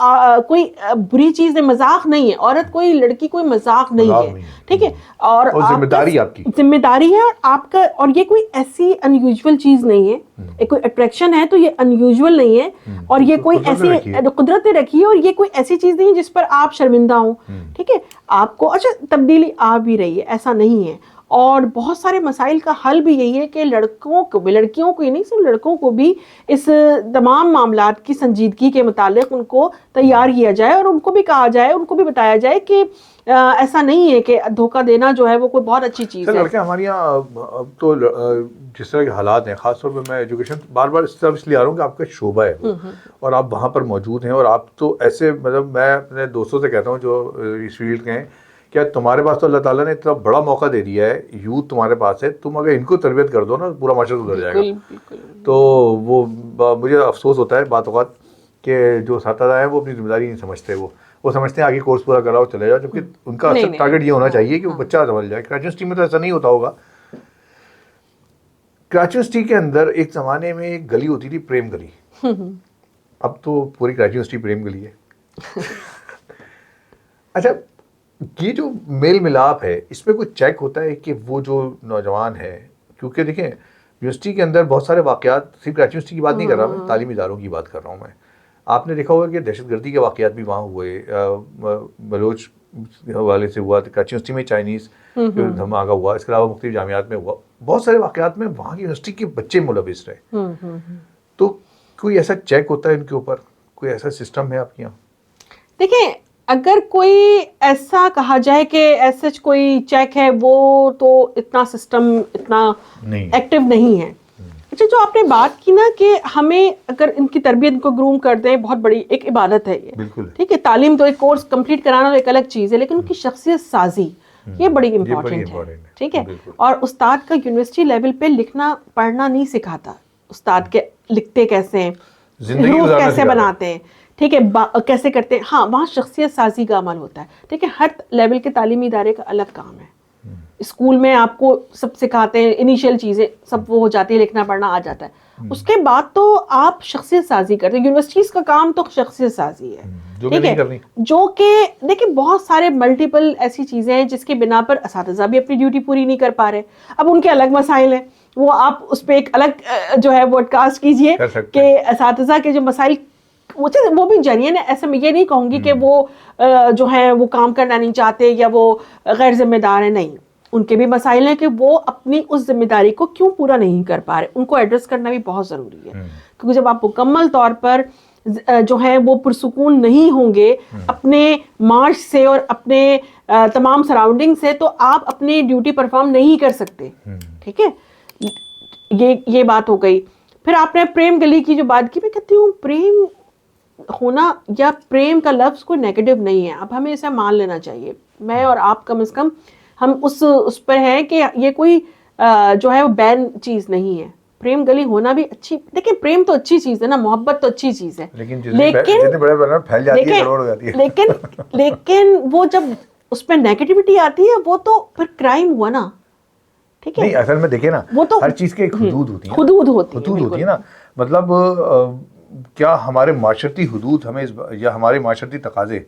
کوئی بری چیز ہے, مذاق نہیں ہے. عورت کوئی, لڑکی کوئی مذاق نہیں ہے, ٹھیک ہے. اور ذمہ داری آپ کی, ذمہ داری ہے آپ کا. اور یہ کوئی ایسی ان یوزول چیز نہیں ہے. ایک کوئی اٹریکشن ہے تو یہ ان یوزول نہیں ہے, اور یہ کوئی ایسی قدرت نے رکھی ہے, اور یہ کوئی ایسی چیز نہیں ہے جس پر آپ شرمندہ ہوں, ٹھیک ہے. آپ کو اچھا تبدیلی آ بھی رہی ہے, ایسا نہیں ہے. اور بہت سارے مسائل کا حل بھی یہی ہے کہ لڑکوں کو بھی, لڑکیوں کو ہی نہیں, صرف لڑکوں کو بھی اس تمام معاملات کی سنجیدگی کے متعلق ان کو تیار کیا جائے, اور ان کو بھی کہا جائے, ان کو بھی بتایا جائے کہ ایسا نہیں ہے کہ دھوکہ دینا جو ہے وہ کوئی بہت اچھی چیز ہے. لڑکے ہمارے یہاں اب تو جس طرح کے حالات ہیں, خاص طور پہ میں ایجوکیشن بار بار اس طرح اس لیے آ رہا ہوں کہ آپ کا شعبہ ہے اور آپ وہاں پر موجود ہیں, اور آپ تو ایسے, مطلب میں اپنے دوستوں سے کہتا ہوں جو اس فیلڈ کے ہیں, کیا تمہارے پاس تو اللہ تعالیٰ نے اتنا بڑا موقع دے دیا ہے, یوتھ تمہارے پاس ہے, تم اگر ان کو تربیت کر دو نا, پورا معاشرہ سدھر جائے گا. تو وہ مجھے افسوس ہوتا ہے بعض اوقات کہ جو اساتذہ ہیں وہ اپنی ذمہ داری نہیں سمجھتے. وہ سمجھتے ہیں آگے کورس پورا کراؤ چلے جاؤ, جبکہ ان کا اصل ٹارگیٹ یہ ہونا چاہیے کہ وہ بچہ سمجھ جائے. کراچی یونیورسٹی میں تو ایسا نہیں ہوتا ہوگا. کراچی یونیورسٹی کے اندر ایک زمانے میں ایک گلی ہوتی تھی, پریم گلی. اب تو پوری کراچی یونیورسٹی پریم گلی ہے. اچھا یہ جو میل ملاپ ہے اس میں کوئی چیک ہوتا ہے کہ وہ جو نوجوان ہے, کیونکہ دیکھیں یونیورسٹی کے اندر بہت سارے واقعات, صرف کراچی یونیورسٹی کی بات نہیں کر رہا میں, تعلیمی اداروں کی بات کر رہا ہوں میں. آپ نے دیکھا ہوگا کہ دہشت گردی کے واقعات بھی وہاں ہوئے, بلوچ حوالے سے ہوا, کراچی یونیورسٹی میں چائنیز دھماکہ ہوا, اس کے علاوہ مختلف جامعات میں ہوا, بہت سارے واقعات میں وہاں کی یونیورسٹی کے بچے ملوث رہے. تو کوئی ایسا چیک ہوتا ہے ان کے اوپر, کوئی ایسا سسٹم ہے آپ کے یہاں؟ دیکھیں اگر کوئی ایسا کہا جائے کہ ایسا کوئی چیک ہے, وہ تو اتنا سسٹم اتنا ایکٹیو نہیں ہے. اچھا جو آپ نے بات کی نا کہ ہمیں اگر ان کی تربیت کو گروم کر دیں, بہت بڑی ایک عبادت ہے یہ, ٹھیک ہے, تعلیم تو ایک کورس کمپلیٹ کرانا ایک الگ چیز ہے, لیکن ان کی شخصیت سازی یہ بڑی امپورٹنٹ ہے, ٹھیک ہے. اور استاد کا یونیورسٹی لیول پہ لکھنا پڑھنا نہیں سکھاتا, استاد کے لکھتے کیسے ہیں, حروف کیسے بناتے ہیں, ٹھیک ہے, کیسے کرتے ہیں, ہاں وہاں شخصیت سازی کا عمل ہوتا ہے, ٹھیک ہے. ہر لیول کے تعلیمی ادارے کا الگ کام ہے. اسکول میں آپ کو سب سکھاتے ہیں, انیشیل چیزیں سب وہ ہو جاتی ہے, لکھنا پڑھنا آ جاتا ہے. اس کے بعد تو آپ شخصیت سازی کرتے ہیں. یونیورسٹیز کا کام تو شخصیت سازی ہے, ٹھیک ہے, جو کہ دیکھیں بہت سارے ملٹیپل ایسی چیزیں ہیں جس کی بنا پر اساتذہ بھی اپنی ڈیوٹی پوری نہیں کر پا رہے. اب ان کے الگ مسائل ہیں, وہ آپ اس پہ ایک الگ جو ہے بوڈ کاسٹ کیجئے کہ اساتذہ کے جو مسائل وہ بھی جینین ہے. ایسا میں یہ نہیں کہوں گی کہ وہ جو ہیں وہ کام کرنا نہیں چاہتے یا وہ غیر ذمہ دار ہیں, نہیں, ان کے بھی مسائل ہیں کہ وہ اپنی اس ذمہ داری کو کیوں پورا نہیں کر پا رہے. ان کو ایڈریس کرنا بھی بہت ضروری ہے, کیونکہ جب آپ مکمل طور پر جو ہے وہ پرسکون نہیں ہوں گے اپنے معاش سے اور اپنے تمام سراؤنڈنگ سے, تو آپ اپنی ڈیوٹی پرفارم نہیں کر سکتے, ٹھیک ہے. یہ بات ہو گئی. پھر آپ نے پریم گلی کی جو بات کی, میں کہتی ہوں پریم ہونا یا پریم کا لفظ کوئی نیگیٹو نہیں ہے, اب ہمیں اسے مان لینا چاہیے. میں اور آپ کم از کم ہم اس پر ہیں کہ یہ کوئی جو ہے وہ بین چیز نہیں ہے. پریم گلی ہونا بھی اچھی, دیکھیں پریم تو اچھی چیز ہے نا, محبت تو اچھی چیز ہے, لیکن وہ جب اس پہ نیگیٹیوٹی آتی ہے وہ تو پھر کرائم ہوا نا, ٹھیک ہے. نہیں اصل میں دیکھیں نا, وہ تو ہر چیز کی ایک حدود ہوتی ہے, حدود ہوتی ہے نا. مطلب کیا ہمارے معاشرتی حدود ہمیں یا ہمارے معاشرتی تقاضے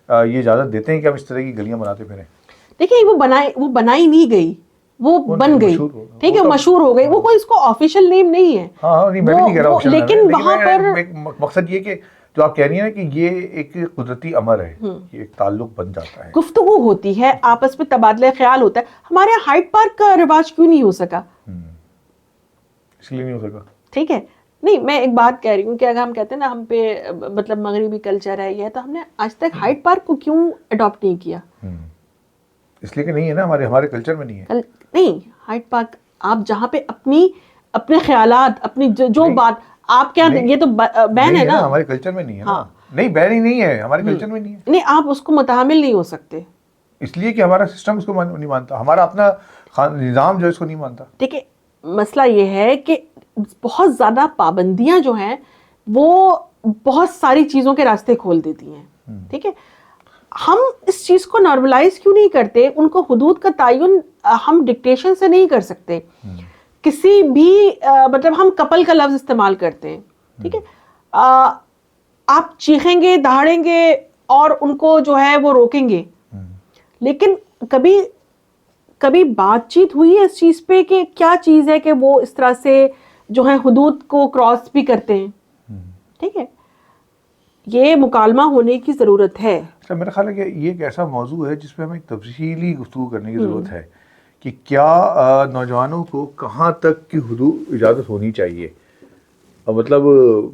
یہ اجازت دیتے ہیں کہ ہم اس طرح کی گلیاں بناتے پھریں؟ دیکھیں وہ بنائی نہیں گئی, وہ بن گئی, ٹھیک ہے, مشہور ہو گئی. وہ کوئی اس کو آفیشیل نیم نہیں ہے, لیکن وہاں پر مقصد یہ کہ جو آپ کہہ رہی ہیں کہ یہ ایک قدرتی امر ہے, یہ ایک تعلق بن جاتا ہے, گفتگو ہوتی ہے, آپس میں تبادلہ خیال ہوتا ہے. ہمارے یہاں ہائیڈ پارک کا رواج کیوں نہیں ہو سکا؟ اس لیے نہیں ہو سکا, ٹھیک ہے. نہیں میں ایک بات کہہ رہی ہوں کہ اگر ہم کہتے ہیں نا ہم پہ مطلب مغربی کلچر ہے یہ, تو ہم نے آج تک ہائیڈ پارک کو کیوں اڈاپٹ نہیں کیا؟ اس لیے کہ نہیں ہے نا, ہمارے کلچر میں نہیں ہے. نہیں, ہائیڈ پارک آپ جہاں پہ اپنے خیالات, اپنی جو بات آپ کیا, یہ تو بین ہے نا, ہمارے کلچر میں نہیں ہے نا. نہیں بین ہی نہیں ہے, ہمارے کلچر میں نہیں ہے. نہیں آپ اس کو متحمل نہیں ہو سکتے, اس لیے کہ ہمارا سسٹم اس کو نہیں مانتا, ہمارا اپنا نظام جو اس کو نہیں مانتا. دیکھیں مسئلہ یہ ہے کہ بہت زیادہ پابندیاں جو ہیں وہ بہت ساری چیزوں کے راستے کھول دیتی ہیں, ٹھیک ہے. ہم اس چیز کو نارملائز کیوں نہیں کرتے؟ ان کو حدود کا تعین ہم ڈکٹیشن سے نہیں کر سکتے. کسی بھی مطلب ہم کپل کا لفظ استعمال کرتے ہیں, ٹھیک ہے, آپ چیخیں گے, دہاڑیں گے اور ان کو جو ہے وہ روکیں گے, لیکن کبھی بات چیت ہوئی ہے اس چیز پہ کہ کیا چیز ہے کہ وہ اس طرح سے جو ہے حدود کو کراس بھی کرتے ہیں, ٹھیک ہے. یہ مکالمہ ہونے کی ضرورت ہے. اچھا میرا خیال ہے کہ یہ ایک ایسا موضوع ہے جس پہ ہمیں تفصیلی گفتگو کرنے کی ضرورت ہے کہ کیا نوجوانوں کو کہاں تک کی حدود اجازت ہونی چاہیے. اور مطلب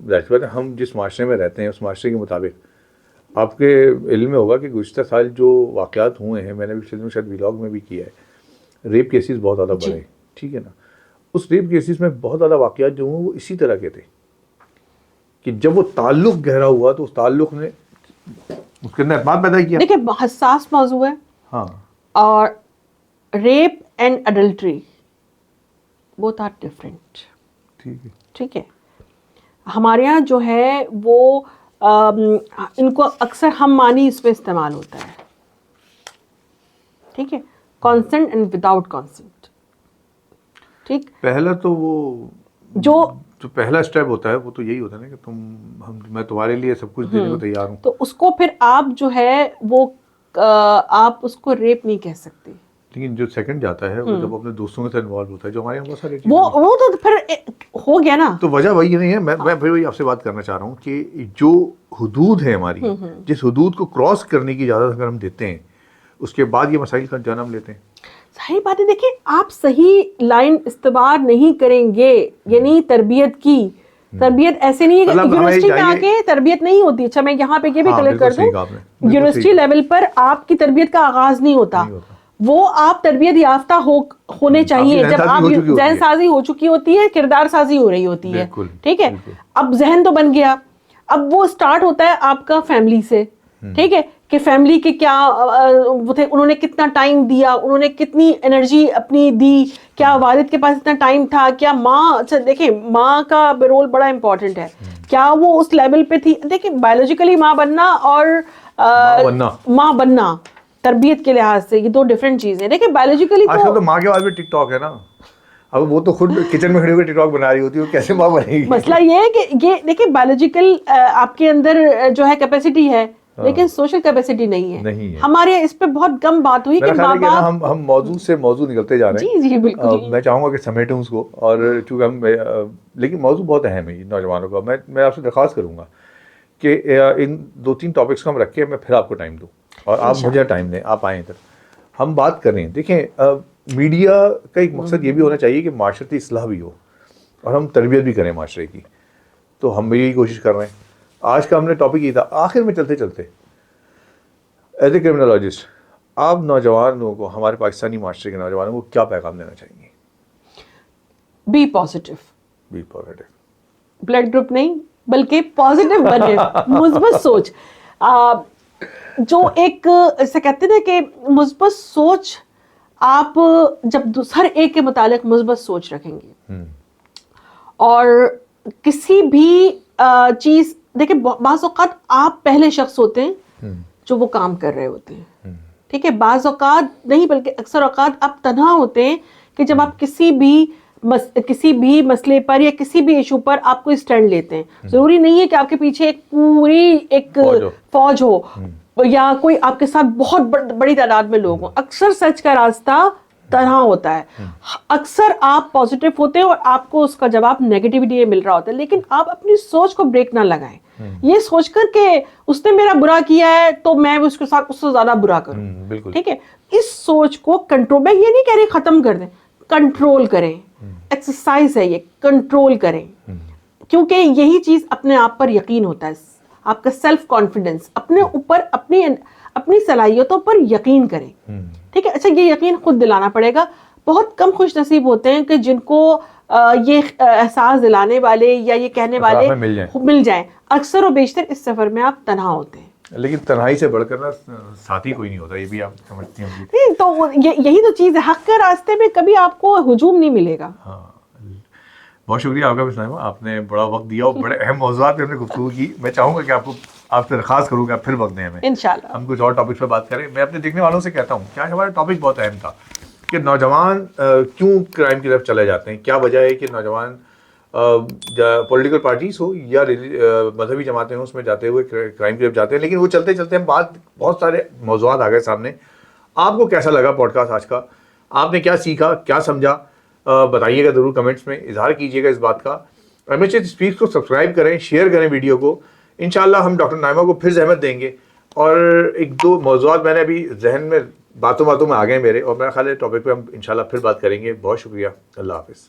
ظاہر بات ہے ہم جس معاشرے میں رہتے ہیں اس معاشرے کے مطابق آپ کے علم میں ہوگا کہ گزشتہ سال جو واقعات ہوئے ہیں, میں نے بھی شاید ویلاگ میں بھی کیا ہے, ریپ کیسز بہت زیادہ بڑھے, ٹھیک ہے نا. اس ریپ کیسز میں بہت زیادہ واقعات جو ہوں وہ اسی طرح کے تھے کہ جب وہ تعلق گہرا ہوا تو اس تعلق نے اس کے اندر اعتماد پیدا کیا. دیکھیں حساس موضوع ہے, ہاں, اور rape and adultery both are different, ٹھیک ہے. ہمارے یہاں جو ہے وہ ان کو اکثر ہم مانی اس میں استعمال ہوتا ہے, ٹھیک ہے, کانسنٹ اینڈ وداؤٹ کانسنٹ, ٹھیک. پہلا تو وہ جو جو پہلا اسٹیپ ہوتا ہے وہ تو یہی ہوتا ہے نا کہ میں تمہارے لیے سب کچھ دینے کو تیار ہوں. تو اس کو پھر آپ جو ہے وہ آپ اس کو ریپ نہیں کہہ سکتے. لیکن جو سیکنڈ جاتا ہے وہ جب اپنے دوستوں کے ساتھ انوالو ہوتا ہے, جو ہمارے یہاں بہت سارے وہ تو پھر ہو گیا نا. تو وجہ وہی نہیں ہے. میں پھر وہی آپ سے بات کرنا چاہ رہا ہوں کہ جو حدود ہے ہماری, جس حدود کو کراس کرنے کی اجازت اگر ہم دیتے ہیں, اس کے بعد یہ مسائل کا جنم لیتے ہیں. صحیح بات ہے. دیکھیں آپ صحیح لائن استعمال نہیں کریں گے, یعنی تربیت کی تربیت ایسے نہیں ہے کہ یونیورسٹی میں آ کے تربیت نہیں ہوتی. اچھا میں یہاں پہ یہ بھی کلیئر کر دوں, یونیورسٹی لیول پر آپ کی تربیت کا آغاز نہیں ہوتا, وہ آپ تربیت یافتہ ہونے چاہیے جب آپ ذہن سازی ہو چکی ہوتی ہے, کردار سازی ہو رہی ہوتی ہے. ٹھیک ہے, اب ذہن تو بن گیا, اب وہ سٹارٹ ہوتا ہے آپ کا فیملی سے. ٹھیک ہے, کہ فیملی کے کیا وہ تھے, انہوں نے کتنا ٹائم دیا, انہوں نے کتنی انرجی اپنی دی, کیا والد کے پاس اتنا ٹائم تھا, کیا ماں, اچھا دیکھیں ماں کا رول بڑا امپورٹنٹ ہے, کیا وہ اس لیول پہ تھی. دیکھیں بایولوجیکلی ماں بننا اور ماں بننا تربیت کے لحاظ سے یہ دو ڈفرینٹ چیزیں ہیں. دیکھیں بایولوجیکلی تو ماں کے بعد بھی ٹک ٹاک ہے نا, اب وہ تو خود کچن میں کھڑی ہوئی ٹک ٹاک بنا رہی ہوتی ہے, وہ کیسے ماں بنے گی؟ مسئلہ یہ ہے کہ یہ دیکھیں بایولوجیکل آپ کے اندر جو ہے کیپیسٹی ہے, لیکن سوشل کیپیسٹی نہیں ہے. ہمارے اس پہ بہت کم بات ہوئی کہ ماں باپ, ہم موضوع سے موضوع نکلتے جا رہے ہیں. جی جی بالکل, میں چاہوں گا کہ سمیٹوں اس کو, اور چونکہ ہم لیکن موضوع بہت اہم ہے نوجوانوں کا. میں آپ سے درخواست کروں گا کہ ان 2-3 ٹاپکس کو ہم رکھ کے میں پھر آپ کو ٹائم دوں, اور آپ مجھے ٹائم دیں, آپ آئیں ادھر, ہم بات کریں. دیکھیں میڈیا کا ایک مقصد یہ بھی ہونا چاہیے کہ معاشرتی اصلاح بھی ہو اور ہم تربیت بھی کریں معاشرے کی, تو ہم بھی یہی کوشش کر رہے ہیں. آج کا ہم نے ٹاپک یہ تھا. آخر میں چلتے چلتے ایز اے کرمنالوجسٹ آپ نوجوانوں کو, ہمارے پاکستانی معاشرے کے نوجوانوں کو کیا پیغام دینا چاہیں گے؟ Be positive. Be positive, blood group نہیں بلکہ پازیٹیو بنے, مثبت سوچ. جو ایک ایسے کہتے ہیں نا کہ مثبت سوچ, آپ جب ہر ایک کے متعلق مثبت سوچ رکھیں گے, اور کسی بھی چیز, دیکھیں بعض اوقات آپ پہلے شخص ہوتے ہیں جو وہ کام کر رہے ہوتے ہیں. ٹھیک ہے, بعض اوقات نہیں بلکہ اکثر اوقات آپ تنہا ہوتے ہیں کہ جب آپ کسی بھی مسئلے پر یا کسی بھی ایشو پر آپ کو اسٹینڈ لیتے ہیں. ضروری نہیں ہے کہ آپ کے پیچھے ایک پوری ایک فوج ہو یا کوئی آپ کے ساتھ بہت بڑی تعداد میں لوگ ہوں. اکثر سچ کا راستہ تنہا ہوتا ہے. اکثر آپ پازیٹیو ہوتے ہیں اور آپ کو اس کا جواب نیگیٹیوٹی میں مل رہا ہوتا ہے, لیکن آپ اپنی سوچ کو بریک نہ لگائیں یہ سوچ کر کہ اس نے میرا برا کیا ہے تو میں اس کے ساتھ اس سے زیادہ برا کروں. ٹھیک ہے, اس سوچ کو کنٹرول, میں یہ نہیں کہہ رہی ختم کر دیں, کنٹرول کریں. ایکسرسائز ہے یہ, کنٹرول کریں, کیونکہ یہی چیز اپنے آپ پر یقین ہوتا ہے. آپ کا سیلف کانفیڈنس, اپنے اوپر اپنی صلاحیتوں پر یقین کریں. ٹھیک ہے, اچھا یہ یقین خود دلانا پڑے گا. بہت کم خوش نصیب ہوتے ہیں کہ جن کو یہ احساس دلانے والے یا یہ کہنے والے مل جائیں. اکثر و بیشتر اس سفر میں آپ تنہا ہوتے ہیں. لیکن تنہائی سے بڑھ کر نا ساتھی کوئی نہیں ہوتا, یہ بھی آپ سمجھتی ہیں. نہیں تو یہی تو چیز ہے, حق کے راستے میں کبھی آپ کو ہجوم نہیں ملے گا. ہاں, بہت شکریہ آپ کا مس نائمہ, آپ نے بڑا وقت دیا اور بڑے اہم موضوعات پہ ہم نے گفتگو کی. میں چاہوں گا کہ آپ سے درخواست کروں گا پھر وقت دیں ہمیں, انشاءاللہ ہم کچھ اور ٹاپکس پہ بات کریں. میں اپنے دیکھنے والوں سے کہتا ہوں کہ آج ہمارا ٹاپک بہت اہم تھا کہ نوجوان کیوں کرائم کی طرف چلے جاتے ہیں. کیا وجہ ہے کہ نوجوان پولیٹیکل پارٹیز ہو یا مذہبی جماعتیں ہوں اس میں جاتے ہوئے کرائم کی طرف جاتے ہیں. لیکن وہ چلتے چلتے ہم بہت سارے موضوعات آ گئے سامنے. آپ کو کیسا لگا پوڈ کاسٹ آج کا؟ آپ نے کیا سیکھا, کیا سمجھا؟ بتائیے گا ضرور, کمنٹس میں اظہار کیجیے گا اس بات کا. MHH اسپیکس کو سبسکرائب کریں, شیئر کریں ویڈیو کو. انشاءاللہ ہم ڈاکٹر نائمہ کو پھر زحمت دیں گے, اور 1-2 موضوعات میں نے ابھی ذہن میں باتوں میں آ گئے میرے, اور میرا خیال ہے ٹاپک پہ ہم انشاءاللہ پھر بات کریں گے. بہت شکریہ, اللہ حافظ.